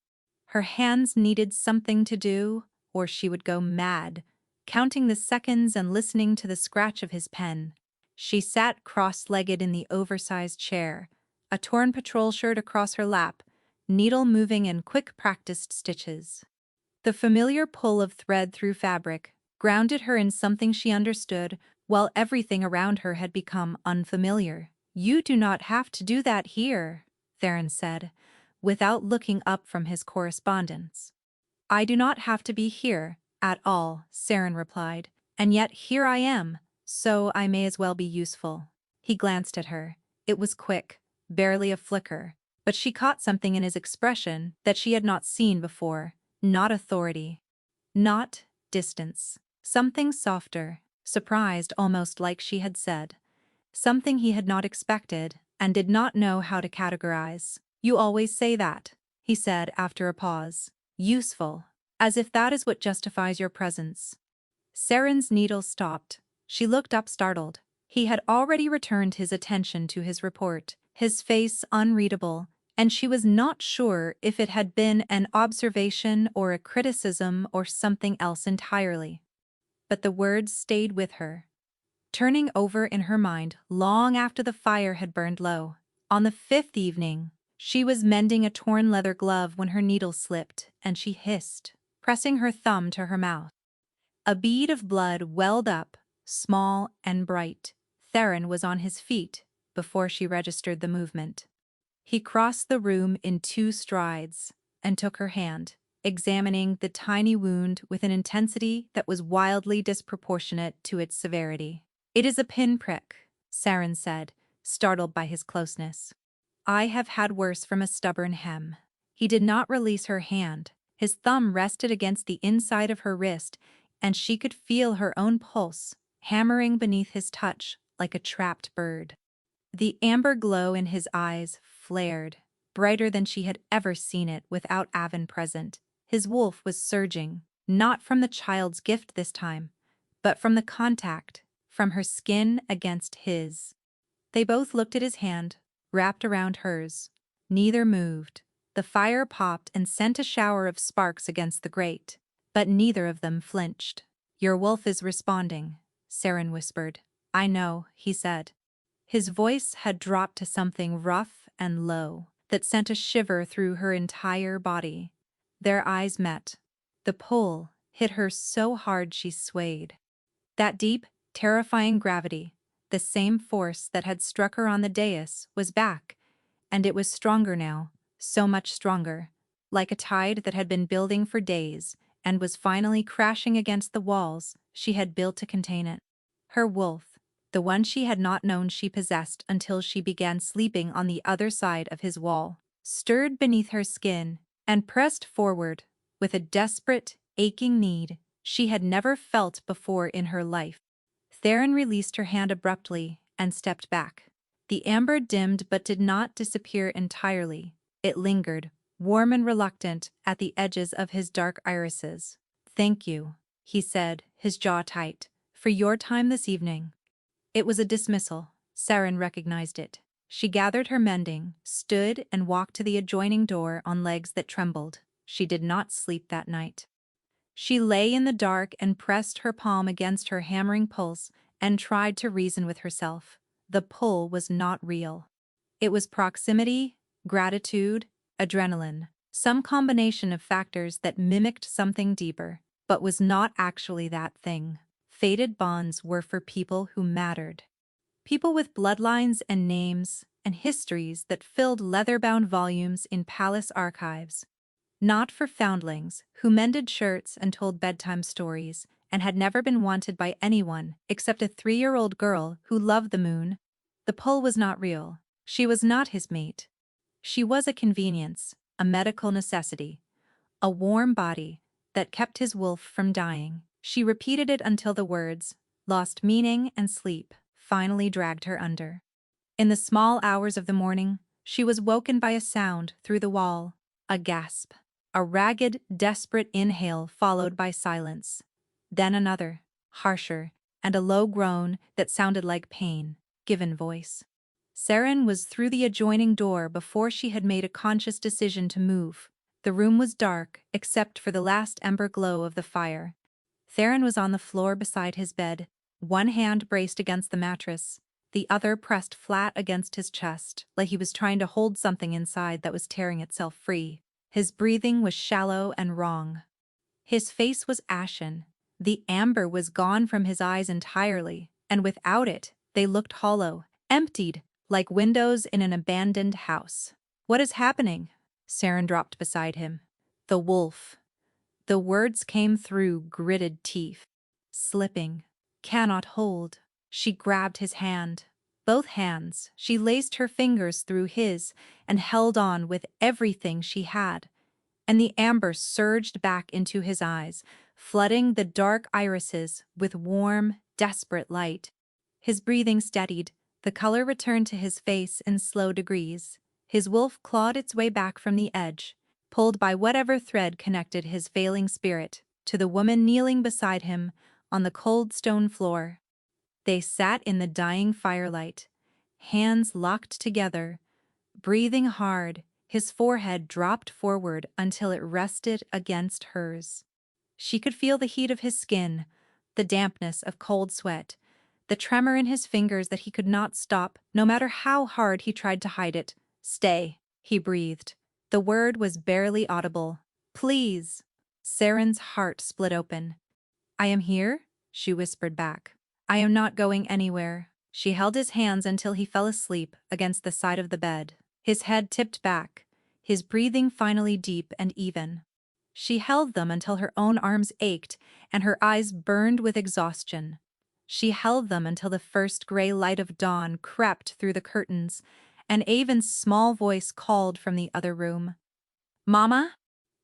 Her hands needed something to do, or she would go mad, counting the seconds and listening to the scratch of his pen. She sat cross-legged in the oversized chair, a torn patrol shirt across her lap, needle moving in quick practiced stitches. The familiar pull of thread through fabric grounded her in something she understood, while everything around her had become unfamiliar. You do not have to do that here, Theron said, without looking up from his correspondence. I do not have to be here at all, Seren replied, and yet here I am, so I may as well be useful. He glanced at her. It was quick, barely a flicker, but she caught something in his expression that she had not seen before. Not authority. Not distance. Something softer, surprised almost like she had said. Something he had not expected and did not know how to categorize. You always say that, he said after a pause. Useful. As if that is what justifies your presence. Seren's needle stopped. She looked up startled. He had already returned his attention to his report, his face unreadable, and she was not sure if it had been an observation or a criticism or something else entirely. But the words stayed with her, turning over in her mind long after the fire had burned low. On the fifth evening, she was mending a torn leather glove when her needle slipped, and she hissed, pressing her thumb to her mouth. A bead of blood welled up, small and bright. Theron was on his feet before she registered the movement. He crossed the room in 2 strides and took her hand, examining the tiny wound with an intensity that was wildly disproportionate to its severity. It is a pinprick, Seren said, startled by his closeness. I have had worse from a stubborn hem. He did not release her hand. His thumb rested against the inside of her wrist, and she could feel her own pulse, hammering beneath his touch like a trapped bird. The amber glow in his eyes flared, brighter than she had ever seen it without Avon present. His wolf was surging, not from the child's gift this time, but from the contact, from her skin against his. They both looked at his hand, wrapped around hers. Neither moved. The fire popped and sent a shower of sparks against the grate, but neither of them flinched. Your wolf is responding, Seren whispered. I know, he said. His voice had dropped to something rough and low that sent a shiver through her entire body. Their eyes met. The pull hit her so hard she swayed. That deep, Terrifying gravity, the same force that had struck her on the dais, was back, and it was stronger now, so much stronger, like a tide that had been building for days and was finally crashing against the walls she had built to contain it. Her wolf, the one she had not known she possessed until she began sleeping on the other side of his wall, stirred beneath her skin and pressed forward with a desperate, aching need she had never felt before in her life. Theron released her hand abruptly and stepped back. The amber dimmed but did not disappear entirely. It lingered, warm and reluctant, at the edges of his dark irises. "Thank you," he said, his jaw tight, "for your time this evening." It was a dismissal. Saren recognized it. She gathered her mending, stood and walked to the adjoining door on legs that trembled. She did not sleep that night. She lay in the dark and pressed her palm against her hammering pulse and tried to reason with herself. The pull was not real. It was proximity, gratitude, adrenaline, some combination of factors that mimicked something deeper, but was not actually that thing. Fated bonds were for people who mattered. People with bloodlines and names and histories that filled leather-bound volumes in palace archives. Not for foundlings who mended shirts and told bedtime stories and had never been wanted by anyone except a 3-year-old girl who loved the moon. The pull was not real. She was not his mate. She was a convenience, a medical necessity, a warm body that kept his wolf from dying. She repeated it until the words, lost meaning and sleep, finally dragged her under. In the small hours of the morning, she was woken by a sound through the wall, a gasp. A ragged, desperate inhale followed by silence. Then another, harsher, and a low groan that sounded like pain, given voice. Saren was through the adjoining door before she had made a conscious decision to move. The room was dark, except for the last ember glow of the fire. Theron was on the floor beside his bed, one hand braced against the mattress, the other pressed flat against his chest, like he was trying to hold something inside that was tearing itself free. His breathing was shallow and wrong. His face was ashen. The amber was gone from his eyes entirely, and without it, they looked hollow, emptied, like windows in an abandoned house. "What is happening?" Saren dropped beside him. "The wolf." The words came through gritted teeth. "Slipping. Cannot hold." She grabbed his hand. Both hands, she laced her fingers through his and held on with everything she had. And the amber surged back into his eyes, flooding the dark irises with warm, desperate light. His breathing steadied, the color returned to his face in slow degrees. His wolf clawed its way back from the edge, pulled by whatever thread connected his failing spirit, to the woman kneeling beside him on the cold stone floor. They sat in the dying firelight, hands locked together, breathing hard. His forehead dropped forward until it rested against hers. She could feel the heat of his skin, the dampness of cold sweat, the tremor in his fingers that he could not stop, no matter how hard he tried to hide it. "Stay," he breathed. The word was barely audible. "Please." Saren's heart split open. "I am here," she whispered back. "I am not going anywhere." She held his hands until he fell asleep against the side of the bed, his head tipped back, his breathing finally deep and even. She held them until her own arms ached and her eyes burned with exhaustion. She held them until the first gray light of dawn crept through the curtains and Avon's small voice called from the other room. "Mama?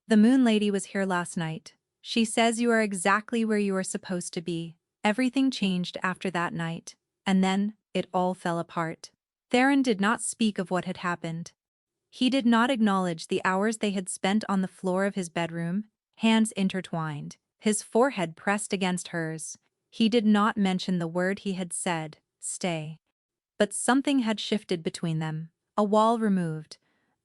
The Moon Lady was here last night. She says you are exactly where you are supposed to be." Everything changed after that night, and then it all fell apart. Theron did not speak of what had happened. He did not acknowledge the hours they had spent on the floor of his bedroom, hands intertwined, his forehead pressed against hers. He did not mention the word he had said, "Stay." But something had shifted between them, a wall removed,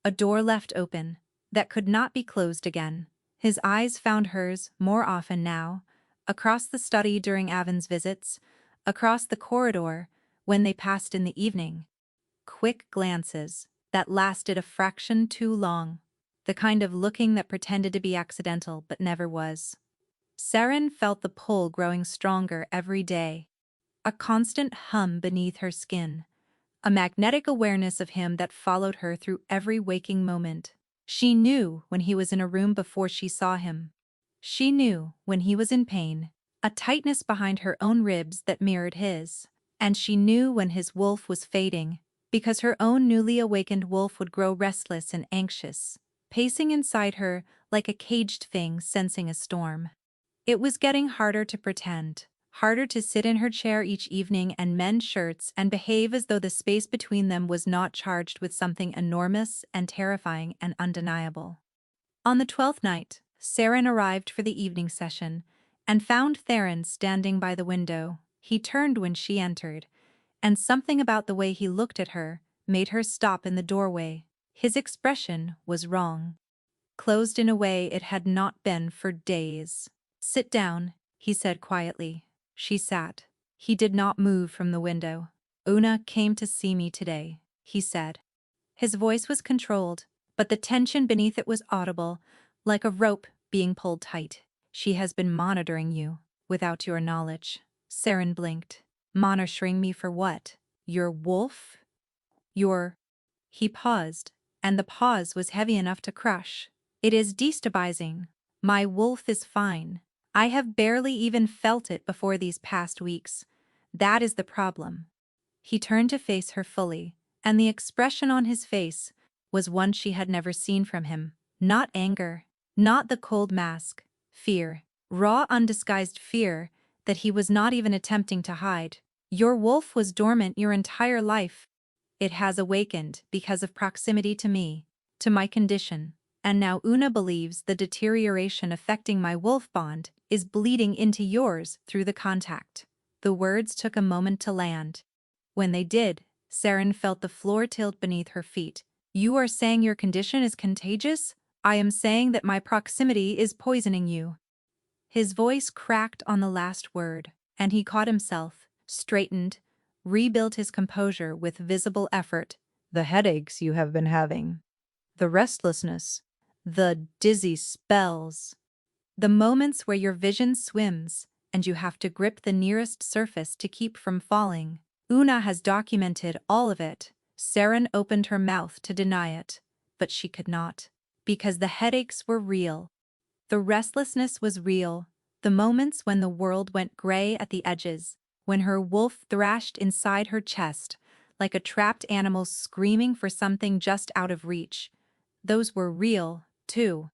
a door left open, that could not be closed again. His eyes found hers more often now, across the study during Avon's visits, across the corridor when they passed in the evening. Quick glances that lasted a fraction too long, the kind of looking that pretended to be accidental but never was. Saren felt the pull growing stronger every day. a constant hum beneath her skin, a magnetic awareness of him that followed her through every waking moment. She knew when he was in a room before she saw him. She knew when he was in pain, a tightness behind her own ribs that mirrored his. And she knew when his wolf was fading, because her own newly awakened wolf would grow restless and anxious, pacing inside her like a caged thing sensing a storm. It was getting harder to pretend, harder to sit in her chair each evening and mend shirts and behave as though the space between them was not charged with something enormous and terrifying and undeniable. On the 12th night, Saren arrived for the evening session and found Theron standing by the window. He turned when she entered, and something about the way he looked at her made her stop in the doorway. His expression was wrong, closed in a way it had not been for days. "Sit down," he said quietly. She sat. He did not move from the window. "Una came to see me today," he said. His voice was controlled, but the tension beneath it was audible, like a rope being pulled tight. "She has been monitoring you, without your knowledge." Saren blinked. "Monitoring me for what? Your wolf? Your—" He paused, and the pause was heavy enough to crush. "It is destabilizing. My wolf is fine. I have barely even felt it before these past weeks. That is the problem." He turned to face her fully, and the expression on his face was one she had never seen from him. Not anger, not the cold mask, fear. Raw, undisguised fear that he was not even attempting to hide. "Your wolf was dormant your entire life. It has awakened because of proximity to me, to my condition. And now Una believes the deterioration affecting my wolf bond is bleeding into yours through the contact." The words took a moment to land. When they did, Saren felt the floor tilt beneath her feet. "You are saying your condition is contagious? I am saying that my proximity is poisoning you." His voice cracked on the last word, and he caught himself, straightened, rebuilt his composure with visible effort. "The headaches you have been having, the restlessness, the dizzy spells, the moments where your vision swims and you have to grip the nearest surface to keep from falling. Una has documented all of it." Saren opened her mouth to deny it, but she could not. Because the headaches were real. The restlessness was real. The moments when the world went gray at the edges, when her wolf thrashed inside her chest, like a trapped animal screaming for something just out of reach. Those were real, too.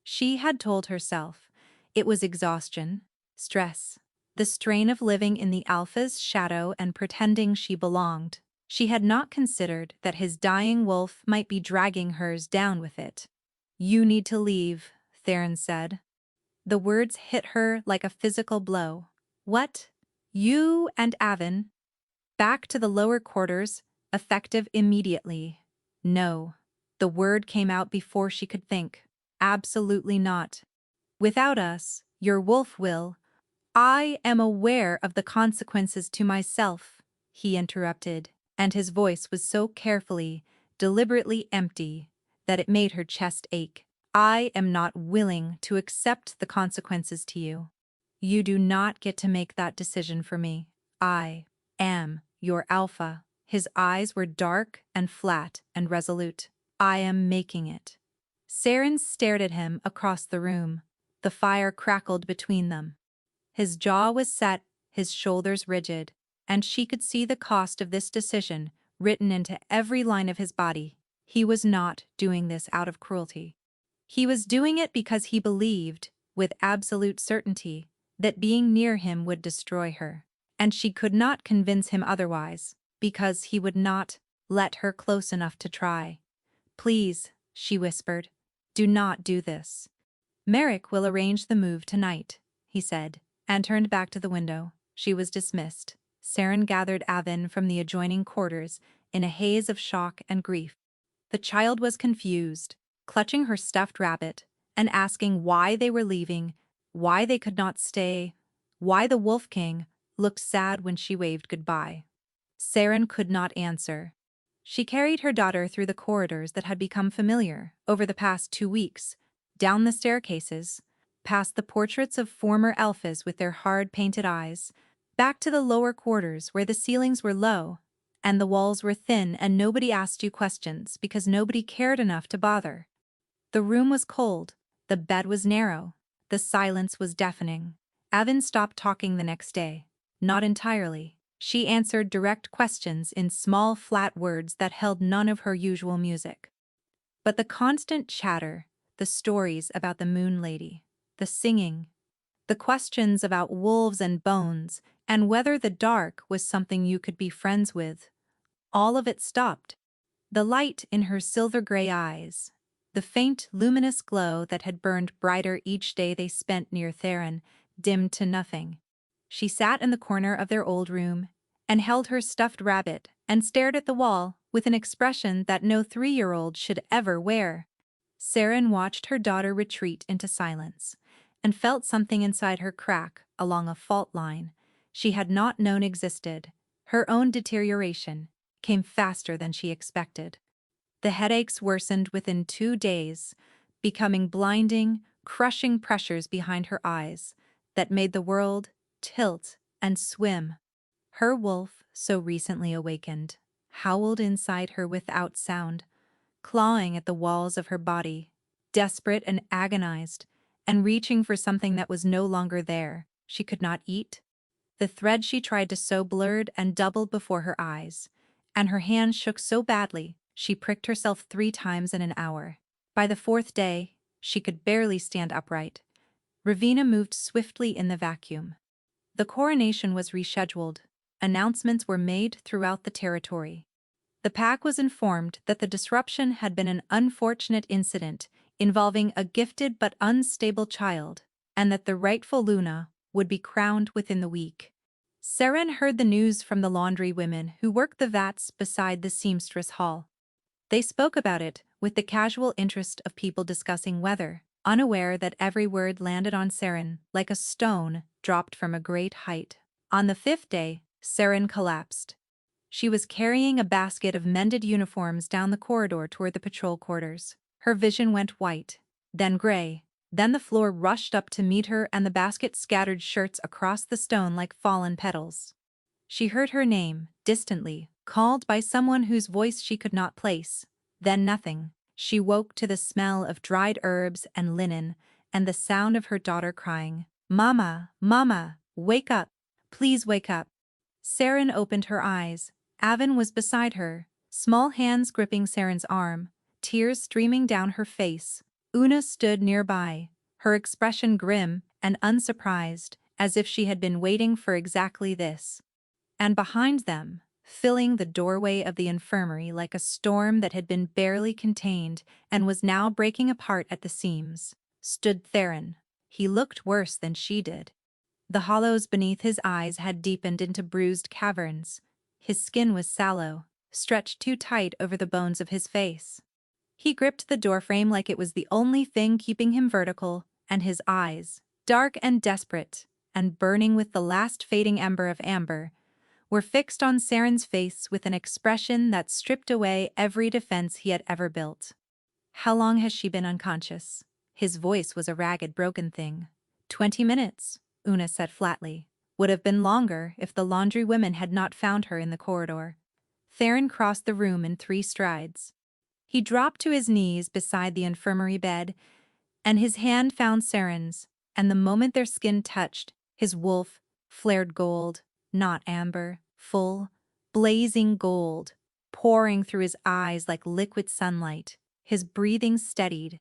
She had told herself it was exhaustion, stress, the strain of living in the alpha's shadow and pretending she belonged. She had not considered that his dying wolf might be dragging hers down with it. "You need to leave," Theron said. The words hit her like a physical blow. "What? You and Avon?" "Back to the lower quarters, effective immediately." "No." The word came out before she could think. "Absolutely not. Without us, your wolf will—" "I am aware of the consequences to myself," he interrupted, and his voice was so carefully, deliberately empty that it made her chest ache. "I am not willing to accept the consequences to you. You do not get to make that decision for me. I am your alpha." His eyes were dark and flat and resolute. "I am making it." Saren stared at him across the room. The fire crackled between them. His jaw was set, his shoulders rigid, and she could see the cost of this decision written into every line of his body. He was not doing this out of cruelty. He was doing it because he believed, with absolute certainty, that being near him would destroy her. And she could not convince him otherwise, because he would not let her close enough to try. "Please," she whispered, "do not do this." "Merrick will arrange the move tonight," he said, and turned back to the window. She was dismissed. Saren gathered Avon from the adjoining quarters in a haze of shock and grief. The child was confused, clutching her stuffed rabbit and asking why they were leaving, why they could not stay, why the Wolf King looked sad when she waved goodbye. Saren could not answer. She carried her daughter through the corridors that had become familiar over the past 2 weeks, down the staircases, past the portraits of former alphas with their hard-painted eyes, Back to the lower quarters where the ceilings were low, and the walls were thin and nobody asked you questions because nobody cared enough to bother. The room was cold, the bed was narrow, the silence was deafening. Avin stopped talking the next day. Not entirely. She answered direct questions in small flat words that held none of her usual music. But the constant chatter, the stories about the Moon Lady, the singing, the questions about wolves and bones, and whether the dark was something you could be friends with, all of it stopped. The light in her silver-gray eyes, the faint luminous glow that had burned brighter each day they spent near Theron, dimmed to nothing. She sat in the corner of their old room and held her stuffed rabbit and stared at the wall with an expression that no 3-year-old should ever wear. Saren watched her daughter retreat into silence and felt something inside her crack along a fault line she had not known existed. Her own deterioration came faster than she expected. The headaches worsened within 2 days, becoming blinding, crushing pressures behind her eyes that made the world tilt and swim. Her wolf, so recently awakened, howled inside her without sound, clawing at the walls of her body, desperate and agonized, and reaching for something that was no longer there. She could not eat. The thread she tried to sew blurred and doubled before her eyes, and her hand shook so badly she pricked herself 3 times in an hour. By the 4th day, she could barely stand upright. Ravina moved swiftly in the vacuum. The coronation was rescheduled. Announcements were made throughout the territory. The pack was informed that the disruption had been an unfortunate incident involving a gifted but unstable child, and that the rightful Luna would be crowned within the week. Saren heard the news from the laundry women who worked the vats beside the seamstress hall. They spoke about it with the casual interest of people discussing weather, unaware that every word landed on Saren like a stone dropped from a great height. On the 5th day, Saren collapsed. She was carrying a basket of mended uniforms down the corridor toward the patrol quarters. Her vision went white, then gray. Then the floor rushed up to meet her and the basket scattered shirts across the stone like fallen petals. She heard her name, distantly, called by someone whose voice she could not place. Then nothing. She woke to the smell of dried herbs and linen and the sound of her daughter crying, "Mama, Mama, wake up, please wake up." Saren opened her eyes. Avin was beside her, small hands gripping Saren's arm, tears streaming down her face. Una stood nearby, her expression grim and unsurprised, as if she had been waiting for exactly this. And behind them, filling the doorway of the infirmary like a storm that had been barely contained and was now breaking apart at the seams, stood Theron. He looked worse than she did. The hollows beneath his eyes had deepened into bruised caverns. His skin was sallow, stretched too tight over the bones of his face. He gripped the doorframe like it was the only thing keeping him vertical, and his eyes, dark and desperate, and burning with the last fading ember of amber, were fixed on Saren's face with an expression that stripped away every defense he had ever built. "How long has she been unconscious?" His voice was a ragged, broken thing. 20 minutes, Una said flatly. Would have been longer if the laundry women had not found her in the corridor. Theron crossed the room in 3 strides. He dropped to his knees beside the infirmary bed, and his hand found Saren's, and the moment their skin touched, his wolf flared gold, not amber, full, blazing gold, pouring through his eyes like liquid sunlight. His breathing steadied.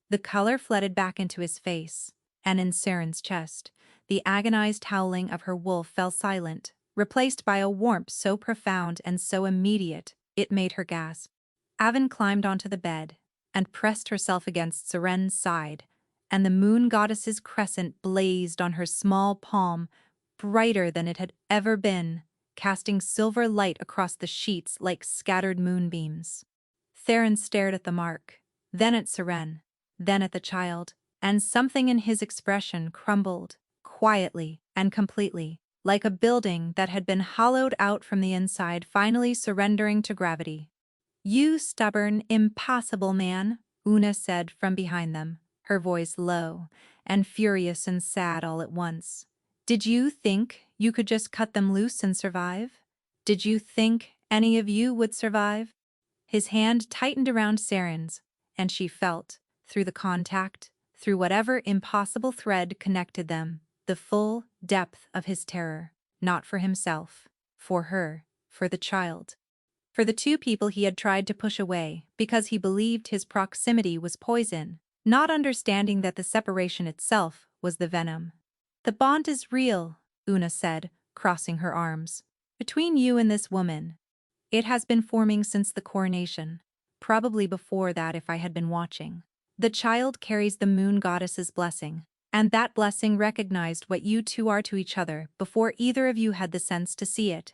The color flooded back into his face, and in Saren's chest, the agonized howling of her wolf fell silent, replaced by a warmth so profound and so immediate it made her gasp. Avin climbed onto the bed and pressed herself against Saren's side, and the moon goddess's crescent blazed on her small palm, brighter than it had ever been, casting silver light across the sheets like scattered moonbeams. Theron stared at the mark, then at Saren, then at the child, and something in his expression crumbled, quietly and completely, like a building that had been hollowed out from the inside finally surrendering to gravity. "You stubborn, impossible man," Una said from behind them, her voice low and furious and sad all at once. "Did you think you could just cut them loose and survive? Did you think any of you would survive? His hand tightened around Saren's, and she felt, through the contact, through whatever impossible thread connected them, the full depth of his terror, not for himself, for her, for the child. For the two people he had tried to push away because he believed his proximity was poison, not understanding that the separation itself was the venom. The bond is real, Una said, crossing her arms. Between you and this woman. It has been forming since the coronation. Probably before that if I had been watching. The child carries the moon goddess's blessing, and that blessing recognized what you two are to each other before either of you had the sense to see it.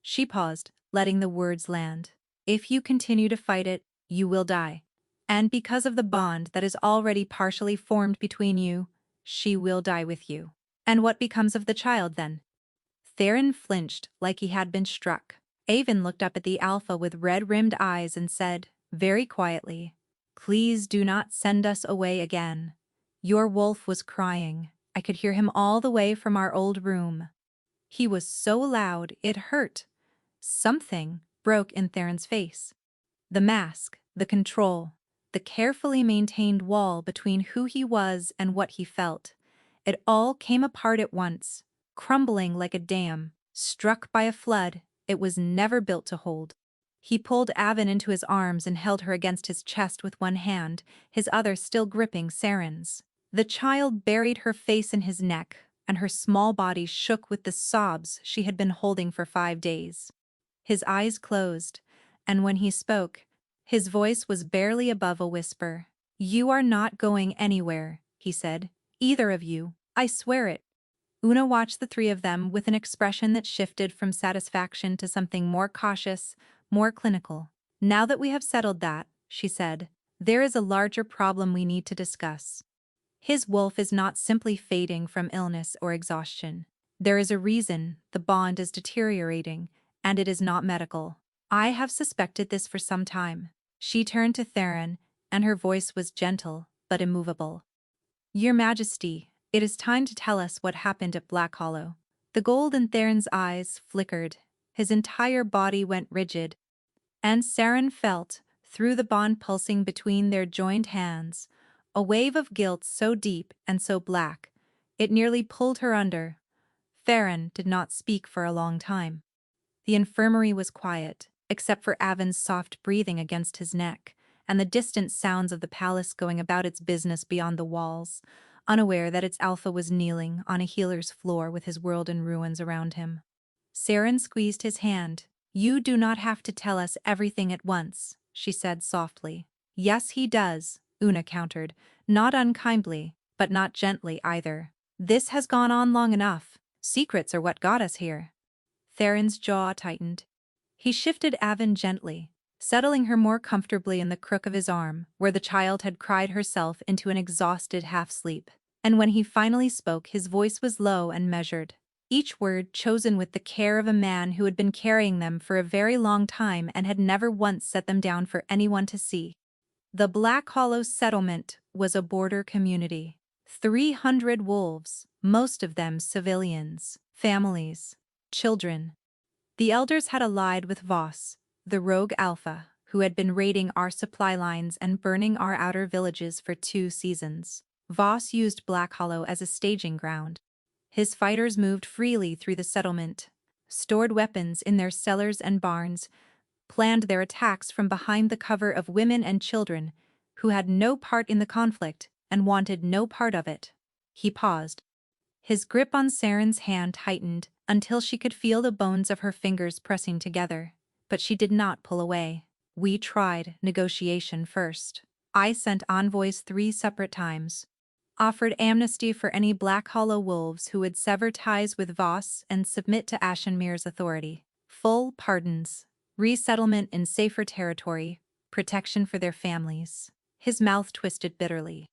She paused, letting the words land. If you continue to fight it, you will die. And because of the bond that is already partially formed between you, she will die with you. And what becomes of the child then? Theron flinched like he had been struck. Avon looked up at the alpha with red-rimmed eyes and said, very quietly, "Please do not send us away again." Your wolf was crying. I could hear him all the way from our old room. He was so loud it hurt. Something broke in Theron's face. The mask, the control, the carefully maintained wall between who he was and what he felt. It all came apart at once, crumbling like a dam, struck by a flood it was never built to hold. He pulled Avon into his arms and held her against his chest with one hand, his other still gripping Saren's. The child buried her face in his neck, and her small body shook with the sobs she had been holding for 5 days. His eyes closed, and when he spoke, his voice was barely above a whisper. "You are not going anywhere," he said. "Either of you, I swear it." Una watched the three of them with an expression that shifted from satisfaction to something more cautious, more clinical. "Now that we have settled that," she said, "there is a larger problem we need to discuss. His wolf is not simply fading from illness or exhaustion. There is a reason the bond is deteriorating, and it is not medical. I have suspected this for some time." She turned to Theron, and her voice was gentle but immovable. "Your Majesty, it is time to tell us what happened at Black Hollow." The gold in Theron's eyes flickered. His entire body went rigid, and Saren felt, through the bond pulsing between their joined hands, a wave of guilt so deep and so black, it nearly pulled her under. Theron did not speak for a long time. The infirmary was quiet, except for Avon's soft breathing against his neck, and the distant sounds of the palace going about its business beyond the walls, unaware that its alpha was kneeling on a healer's floor with his world in ruins around him. Saren squeezed his hand. "You do not have to tell us everything at once," she said softly. "Yes, he does," Una countered, not unkindly, but not gently either. "This has gone on long enough. Secrets are what got us here." Theron's jaw tightened. He shifted Avon gently, settling her more comfortably in the crook of his arm, where the child had cried herself into an exhausted half-sleep. And when he finally spoke, his voice was low and measured, each word chosen with the care of a man who had been carrying them for a very long time and had never once set them down for anyone to see. The Black Hollow settlement was a border community. 300 wolves, most of them civilians, families, children. The elders had allied with Voss, the rogue alpha, who had been raiding our supply lines and burning our outer villages for 2 seasons. Voss used Black Hollow as a staging ground. His fighters moved freely through the settlement, stored weapons in their cellars and barns, planned their attacks from behind the cover of women and children who had no part in the conflict and wanted no part of it. He paused. His grip on Saren's hand tightened until she could feel the bones of her fingers pressing together, but she did not pull away. "We tried negotiation first. I sent envoys 3 separate times. Offered amnesty for any Black Hollow wolves who would sever ties with Voss and submit to Ashenmir's authority. Full pardons, resettlement in safer territory, protection for their families." His mouth twisted bitterly.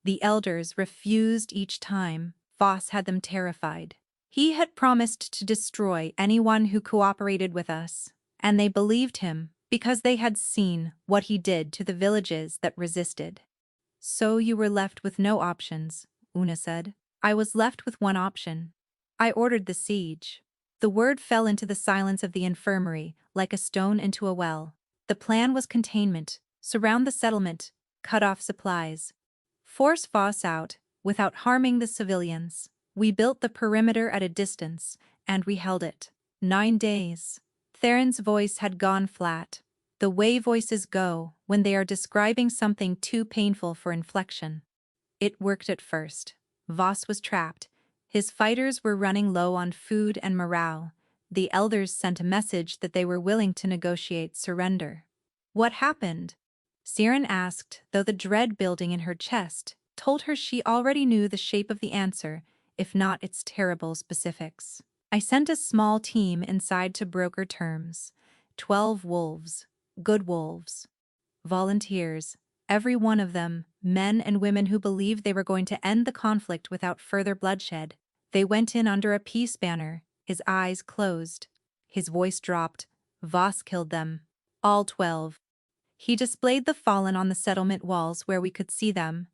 "The elders refused each time. Voss had them terrified. He had promised to destroy anyone who cooperated with us, and they believed him because they had seen what he did to the villages that resisted." "So you were left with no options," Una said. "I was left with one option. I ordered the siege. The word fell into the silence of the infirmary, like a stone into a well. The plan was containment, surround the settlement, cut off supplies. Force Voss out, without harming the civilians. We built the perimeter at a distance, and we held it. 9 days. Theron's voice had gone flat. The way voices go when they are describing something too painful for inflection. It worked at first. Voss was trapped. His fighters were running low on food and morale. The elders sent a message that they were willing to negotiate surrender. What happened? Siren asked, though the dread building in her chest told her she already knew the shape of the answer, if not its terrible specifics. I sent a small team inside to broker terms. 12 wolves. Good wolves. Volunteers. Every one of them, men and women who believed they were going to end the conflict without further bloodshed. They went in under a peace banner, his eyes closed. His voice dropped. Voss killed them. All 12. He displayed the fallen on the settlement walls where we could see them,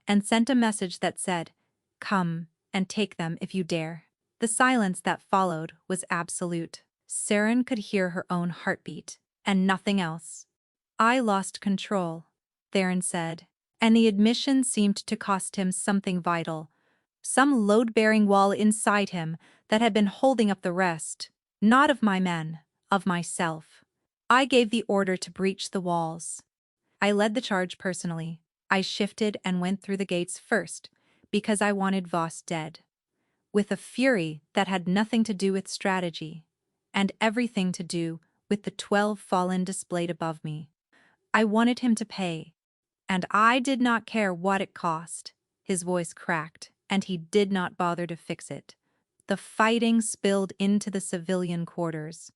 and sent a message that said, "Come and take them if you dare." The silence that followed was absolute. Siren could hear her own heartbeat, and nothing else. I lost control, Theron said, and the admission seemed to cost him something vital. Some load-bearing wall inside him that had been holding up the rest, not of my men, of myself. I gave the order to breach the walls. I led the charge personally. I shifted and went through the gates first, because I wanted Voss dead. With a fury that had nothing to do with strategy, and everything to do with the 12 fallen displayed above me. I wanted him to pay, and I did not care what it cost. His voice cracked, and he did not bother to fix it. The fighting spilled into the civilian quarters.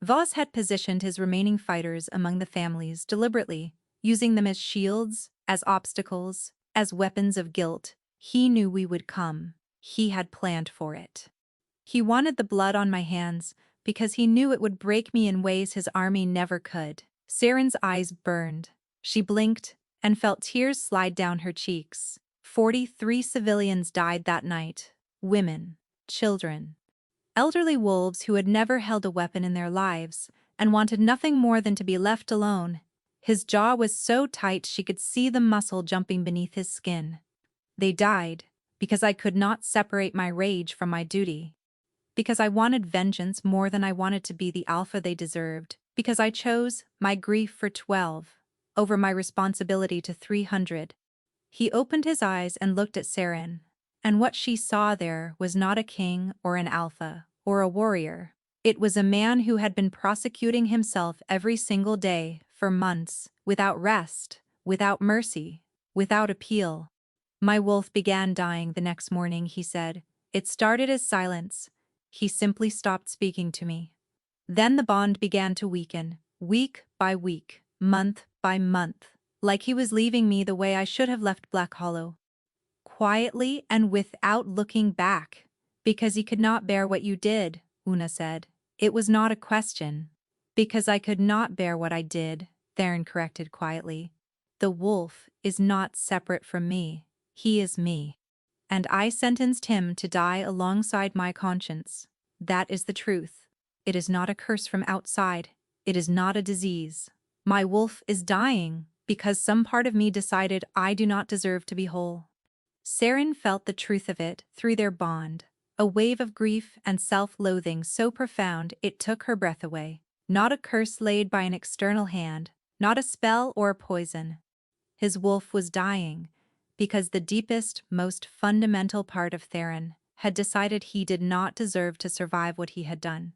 Voss had positioned his remaining fighters among the families deliberately, using them as shields, as obstacles, as weapons of guilt. He knew we would come. He had planned for it. He wanted the blood on my hands because he knew it would break me in ways his army never could. Siren's eyes burned. She blinked and felt tears slide down her cheeks. 43 civilians died that night. Women, children, elderly wolves who had never held a weapon in their lives and wanted nothing more than to be left alone. His jaw was so tight she could see the muscle jumping beneath his skin. They died because I could not separate my rage from my duty. Because I wanted vengeance more than I wanted to be the alpha they deserved. Because I chose my grief for 12 over my responsibility to 300. He opened his eyes and looked at Siren, and what she saw there was not a king or an alpha or a warrior. It was a man who had been prosecuting himself every single day for months, without rest, without mercy, without appeal. My wolf began dying the next morning, he said. It started as silence. He simply stopped speaking to me. Then the bond began to weaken, week by week, month by month, like he was leaving me the way I should have left Black Hollow. Quietly and without looking back, because he could not bear what you did, Una said. It was not a question. Because I could not bear what I did, Theron corrected quietly. The wolf is not separate from me. He is me. And I sentenced him to die alongside my conscience. That is the truth. It is not a curse from outside. It is not a disease. My wolf is dying because some part of me decided I do not deserve to be whole. Siren felt the truth of it through their bond, a wave of grief and self-loathing so profound it took her breath away. Not a curse laid by an external hand, not a spell or a poison. His wolf was dying because the deepest, most fundamental part of Theron had decided he did not deserve to survive what he had done.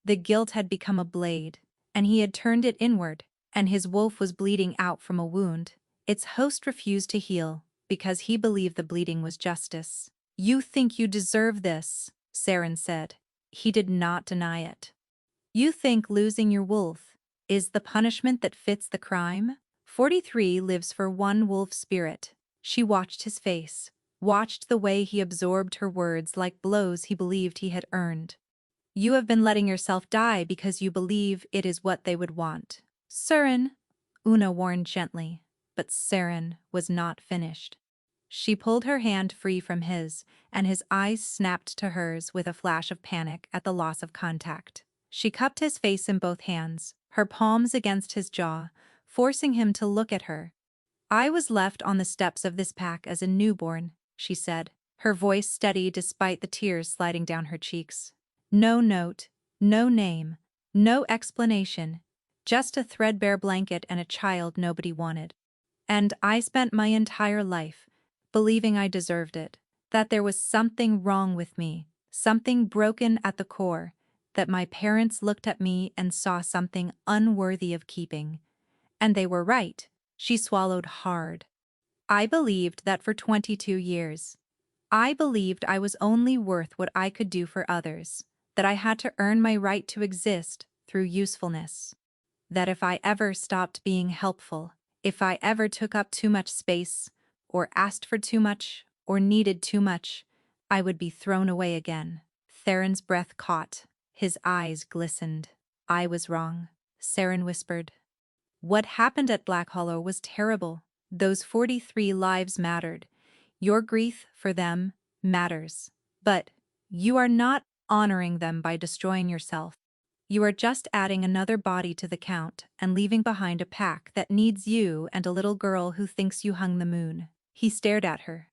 The guilt had become a blade, and he had turned it inward, and his wolf was bleeding out from a wound. Its host refused to heal, because he believed the bleeding was justice. "You think you deserve this," Siren said. He did not deny it. "You think losing your wolf is the punishment that fits the crime?" 43 lives for one wolf spirit. She watched his face, watched the way he absorbed her words like blows he believed he had earned. "You have been letting yourself die because you believe it is what they would want." "Siren," Una warned gently, but Siren was not finished. She pulled her hand free from his, and his eyes snapped to hers with a flash of panic at the loss of contact. She cupped his face in both hands, her palms against his jaw, forcing him to look at her. "I was left on the steps of this pack as a newborn," she said, her voice steady despite the tears sliding down her cheeks. "No note, no name, no explanation, just a threadbare blanket and a child nobody wanted. And I spent my entire life believing I deserved it, that there was something wrong with me, something broken at the core, that my parents looked at me and saw something unworthy of keeping. And they were right." She swallowed hard. "I believed that for 22 years. I believed I was only worth what I could do for others, that I had to earn my right to exist through usefulness. That if I ever stopped being helpful, if I ever took up too much space, or asked for too much, or needed too much, I would be thrown away again." Theron's breath caught. His eyes glistened. "I was wrong," Saren whispered. "What happened at Black Hollow was terrible. Those 43 lives mattered. Your grief for them matters. But you are not honoring them by destroying yourself. You are just adding another body to the count and leaving behind a pack that needs you and a little girl who thinks you hung the moon." He stared at her.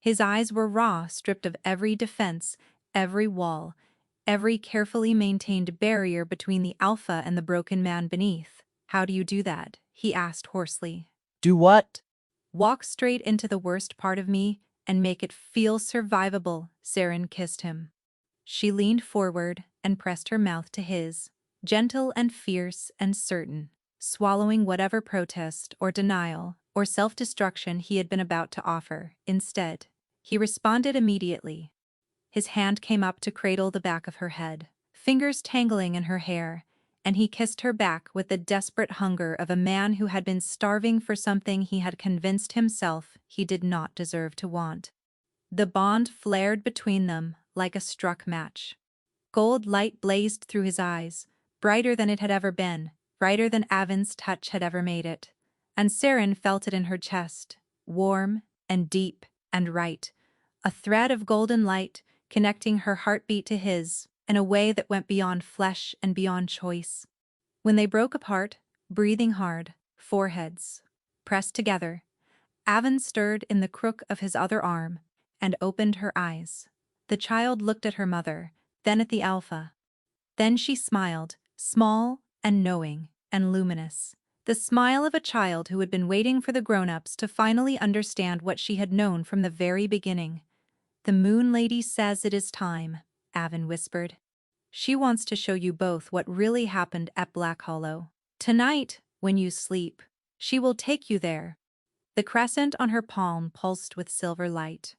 His eyes were raw, stripped of every defense, every wall, every carefully maintained barrier between the alpha and the broken man beneath. "How do you do that?" he asked hoarsely. Do what? "Walk straight into the worst part of me and make it feel survivable." Saren kissed him. She leaned forward and pressed her mouth to his, gentle and fierce and certain, swallowing whatever protest or denial or self-destruction he had been about to offer. Instead, he responded immediately. His hand came up to cradle the back of her head, fingers tangling in her hair, and he kissed her back with the desperate hunger of a man who had been starving for something he had convinced himself he did not deserve to want. The bond flared between them like a struck match. Gold light blazed through his eyes, brighter than it had ever been, brighter than Avon's touch had ever made it. And Saren felt it in her chest, warm and deep and right, a thread of golden light connecting her heartbeat to his in a way that went beyond flesh and beyond choice. When they broke apart, breathing hard, foreheads pressed together, Avon stirred in the crook of his other arm and opened her eyes. The child looked at her mother, then at the alpha. Then she smiled, small and knowing and luminous. The smile of a child who had been waiting for the grown-ups to finally understand what she had known from the very beginning. "The Moon Lady says it is time," Avon whispered. "She wants to show you both what really happened at Black Hollow. Tonight, when you sleep, she will take you there." The crescent on her palm pulsed with silver light,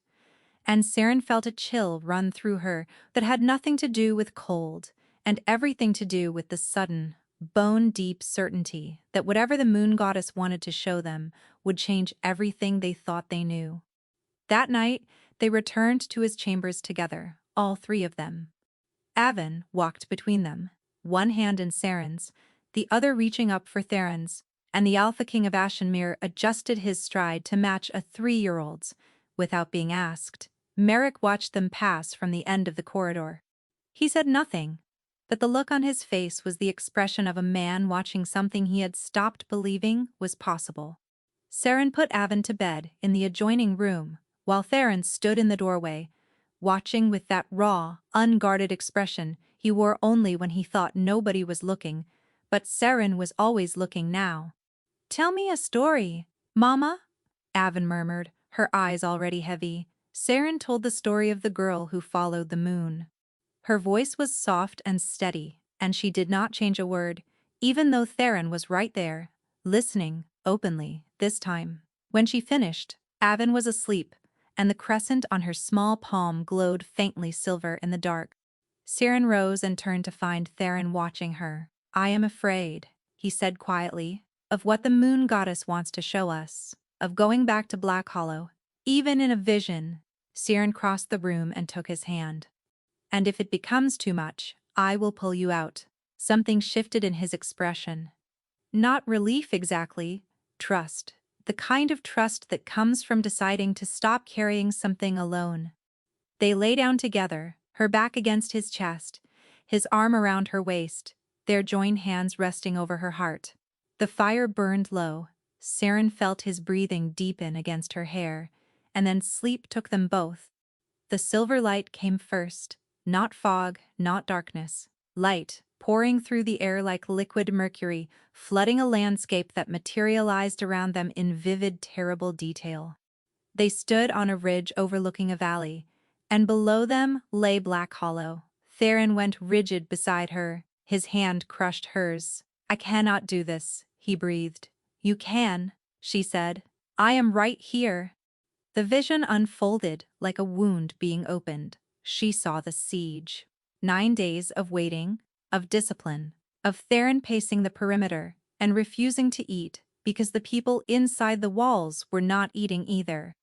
and Saren felt a chill run through her that had nothing to do with cold and everything to do with the sudden, bone-deep certainty that whatever the moon goddess wanted to show them would change everything they thought they knew. That night, they returned to his chambers together, all three of them. Avon walked between them, one hand in Saren's, the other reaching up for Theron's, and the Alpha King of Ashenmere adjusted his stride to match a 3-year-old's. Without being asked, Merrick watched them pass from the end of the corridor. He said nothing, but the look on his face was the expression of a man watching something he had stopped believing was possible. Saren put Avon to bed in the adjoining room, while Theron stood in the doorway, watching with that raw, unguarded expression he wore only when he thought nobody was looking, but Saren was always looking now. "Tell me a story, Mama," Avon murmured, her eyes already heavy. Saren told the story of the girl who followed the moon. Her voice was soft and steady, and she did not change a word, even though Theron was right there, listening, openly, this time. When she finished, Avon was asleep, and the crescent on her small palm glowed faintly silver in the dark. Saren rose and turned to find Theron watching her. "I am afraid," he said quietly, "of what the moon goddess wants to show us, of going back to Black Hollow, even in a vision." Saren crossed the room and took his hand. "And if it becomes too much, I will pull you out." Something shifted in his expression. Not relief exactly, trust, the kind of trust that comes from deciding to stop carrying something alone. They lay down together, her back against his chest, his arm around her waist, their joined hands resting over her heart. The fire burned low. Saren felt his breathing deepen against her hair, and then sleep took them both. The silver light came first, not fog, not darkness. Light, pouring through the air like liquid mercury, flooding a landscape that materialized around them in vivid, terrible detail. They stood on a ridge overlooking a valley, and below them lay Black Hollow. Theron went rigid beside her, his hand crushed hers. "I cannot do this," he breathed. "You can," she said. "I am right here." The vision unfolded like a wound being opened. She saw the siege. 9 days of waiting, of discipline, of Theron pacing the perimeter and refusing to eat because the people inside the walls were not eating either.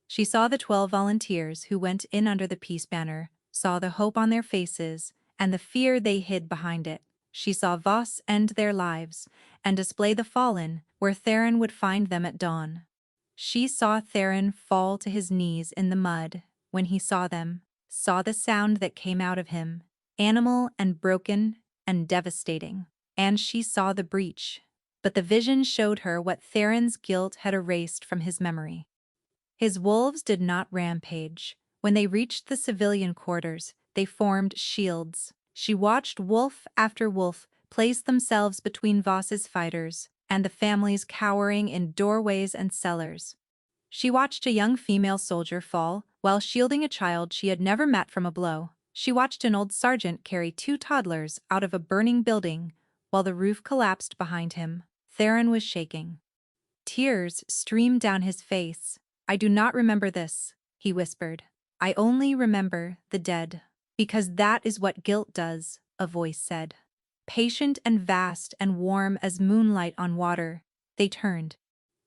She saw the 12 volunteers who went in under the peace banner, saw the hope on their faces and the fear they hid behind it. She saw Voss end their lives and display the fallen where Theron would find them at dawn. She saw Theron fall to his knees in the mud when he saw them, saw the sound that came out of him, animal and broken and devastating. And she saw the breach. But the vision showed her what Theron's guilt had erased from his memory. His wolves did not rampage. When they reached the civilian quarters, they formed shields. She watched wolf after wolf place themselves between Voss's fighters and the families cowering in doorways and cellars. She watched a young female soldier fall while shielding a child she had never met from a blow. She watched an old sergeant carry 2 toddlers out of a burning building while the roof collapsed behind him. Theron was shaking. Tears streamed down his face. "I do not remember this," he whispered. "I only remember the dead." "Because that is what guilt does," a voice said. Patient and vast and warm as moonlight on water, they turned.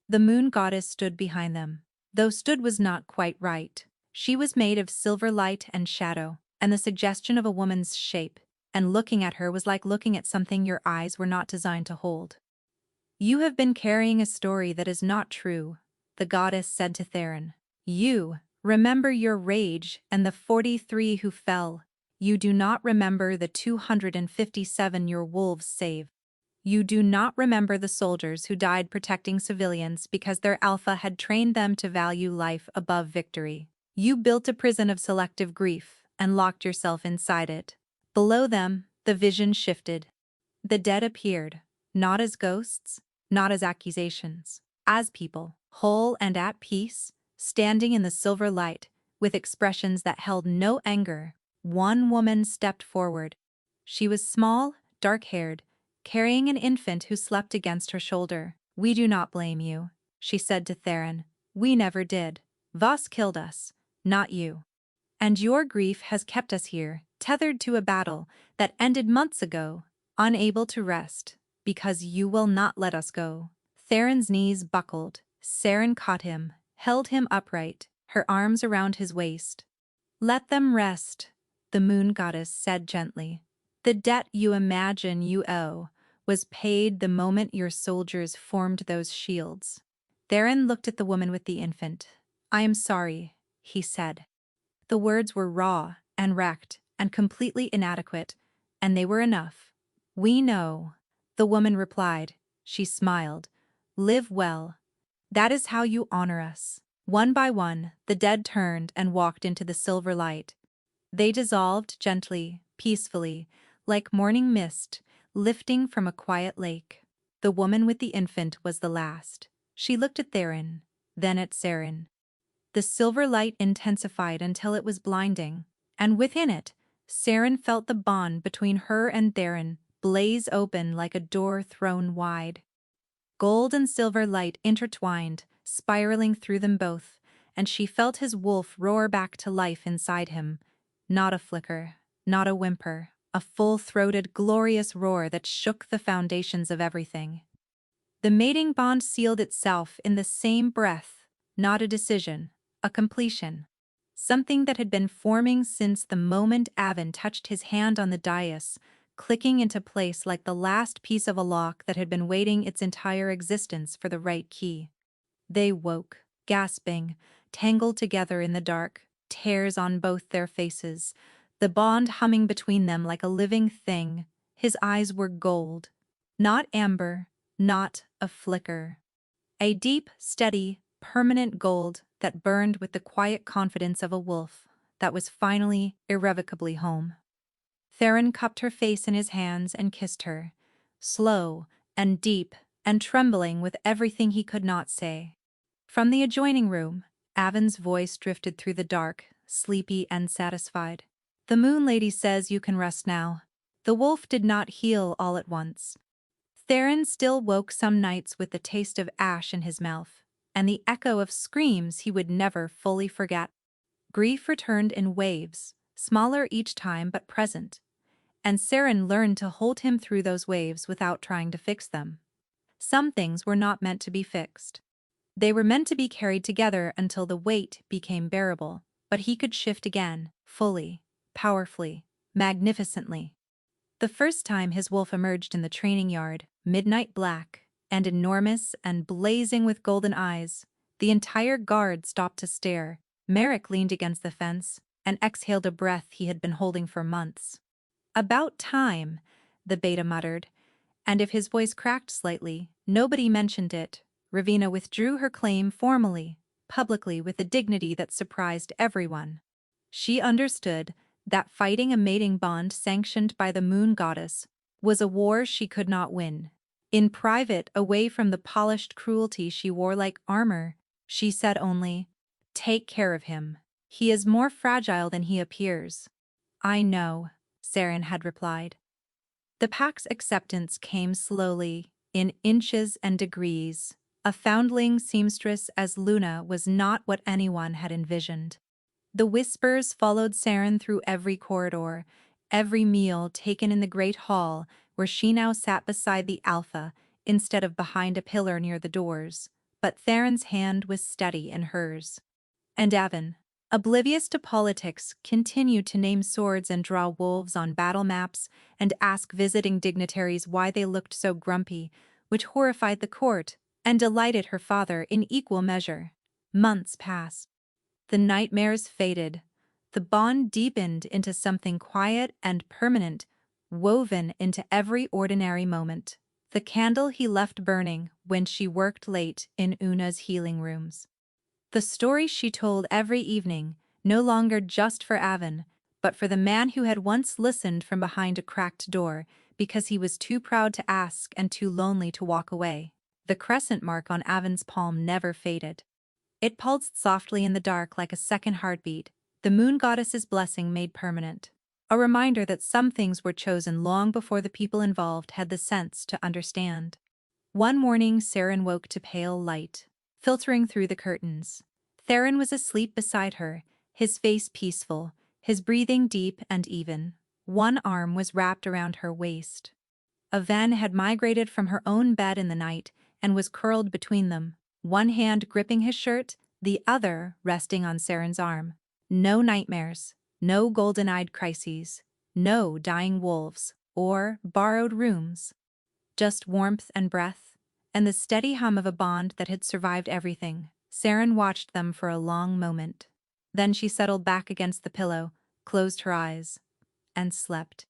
The moon goddess stood behind them. Though stood was not quite right. She was made of silver light and shadow, and the suggestion of a woman's shape, and looking at her was like looking at something your eyes were not designed to hold. "You have been carrying a story that is not true," the goddess said to Theron. "You remember your rage and the 43 who fell. You do not remember the 257 your wolves saved. You do not remember the soldiers who died protecting civilians because their alpha had trained them to value life above victory. You built a prison of selective grief and locked yourself inside it." Below them, the vision shifted. The dead appeared, not as ghosts, not as accusations, as people, whole and at peace, standing in the silver light, with expressions that held no anger. One woman stepped forward. She was small, dark-haired, carrying an infant who slept against her shoulder. "We do not blame you," she said to Theron. "We never did. Voss killed us, not you. And your grief has kept us here, tethered to a battle that ended months ago, unable to rest, because you will not let us go." Theron's knees buckled. Saren caught him, held him upright, her arms around his waist. "Let them rest," the moon goddess said gently. "The debt you imagine you owe was paid the moment your soldiers formed those shields." Theron looked at the woman with the infant. "I am sorry," he said. The words were raw and wrecked and completely inadequate, and they were enough. "We know," the woman replied. She smiled. "Live well. That is how you honor us." One by one, the dead turned and walked into the silver light. They dissolved gently, peacefully, like morning mist, lifting from a quiet lake. The woman with the infant was the last. She looked at Theron, then at Saren. The silver light intensified until it was blinding, and within it, Saren felt the bond between her and Theron blaze open like a door thrown wide. Gold and silver light intertwined, spiraling through them both, and she felt his wolf roar back to life inside him. Not a flicker, not a whimper, a full-throated, glorious roar that shook the foundations of everything. The mating bond sealed itself in the same breath, not a decision, a completion. Something that had been forming since the moment Avon touched his hand on the dais, clicking into place like the last piece of a lock that had been waiting its entire existence for the right key. They woke, gasping, tangled together in the dark, tears on both their faces, the bond humming between them like a living thing. His eyes were gold. Not amber, not a flicker. A deep, steady, permanent gold that burned with the quiet confidence of a wolf that was finally, irrevocably home. Theron cupped her face in his hands and kissed her, slow and deep and trembling with everything he could not say. From the adjoining room, Avon's voice drifted through the dark, sleepy and satisfied. "The Moon Lady says you can rest now." The wolf did not heal all at once. Theron still woke some nights with the taste of ash in his mouth, and the echo of screams he would never fully forget. Grief returned in waves, smaller each time but present, and Saren learned to hold him through those waves without trying to fix them. Some things were not meant to be fixed. They were meant to be carried together until the weight became bearable, but he could shift again, fully, powerfully, magnificently. The first time his wolf emerged in the training yard, midnight black, and enormous and blazing with golden eyes, the entire guard stopped to stare. Merrick leaned against the fence and exhaled a breath he had been holding for months. "About time," the beta muttered, and if his voice cracked slightly, nobody mentioned it. Ravina withdrew her claim formally, publicly, with a dignity that surprised everyone. She understood that fighting a mating bond sanctioned by the moon goddess was a war she could not win. In private, away from the polished cruelty she wore like armor, she said only, "Take care of him. He is more fragile than he appears." "I know," Saren had replied. The pack's acceptance came slowly, in inches and degrees. A foundling seamstress as Luna was not what anyone had envisioned. The whispers followed Saren through every corridor, every meal taken in the great hall where she now sat beside the Alpha instead of behind a pillar near the doors, but Theron's hand was steady in hers. And Avon, oblivious to politics, continued to name swords and draw wolves on battle maps and ask visiting dignitaries why they looked so grumpy, which horrified the court and delighted her father in equal measure. Months passed. The nightmares faded. The bond deepened into something quiet and permanent, woven into every ordinary moment. The candle he left burning when she worked late in Una's healing rooms. The story she told every evening, no longer just for Avon, but for the man who had once listened from behind a cracked door because he was too proud to ask and too lonely to walk away. The crescent mark on Avon's palm never faded. It pulsed softly in the dark like a second heartbeat, the moon goddess's blessing made permanent. A reminder that some things were chosen long before the people involved had the sense to understand. One morning Saren woke to pale light, filtering through the curtains. Theron was asleep beside her, his face peaceful, his breathing deep and even. One arm was wrapped around her waist. Aven had migrated from her own bed in the night and was curled between them, one hand gripping his shirt, the other resting on Saren's arm. No nightmares, no golden-eyed crises, no dying wolves or borrowed rooms. Just warmth and breath, and the steady hum of a bond that had survived everything. Saren watched them for a long moment. Then she settled back against the pillow, closed her eyes, and slept.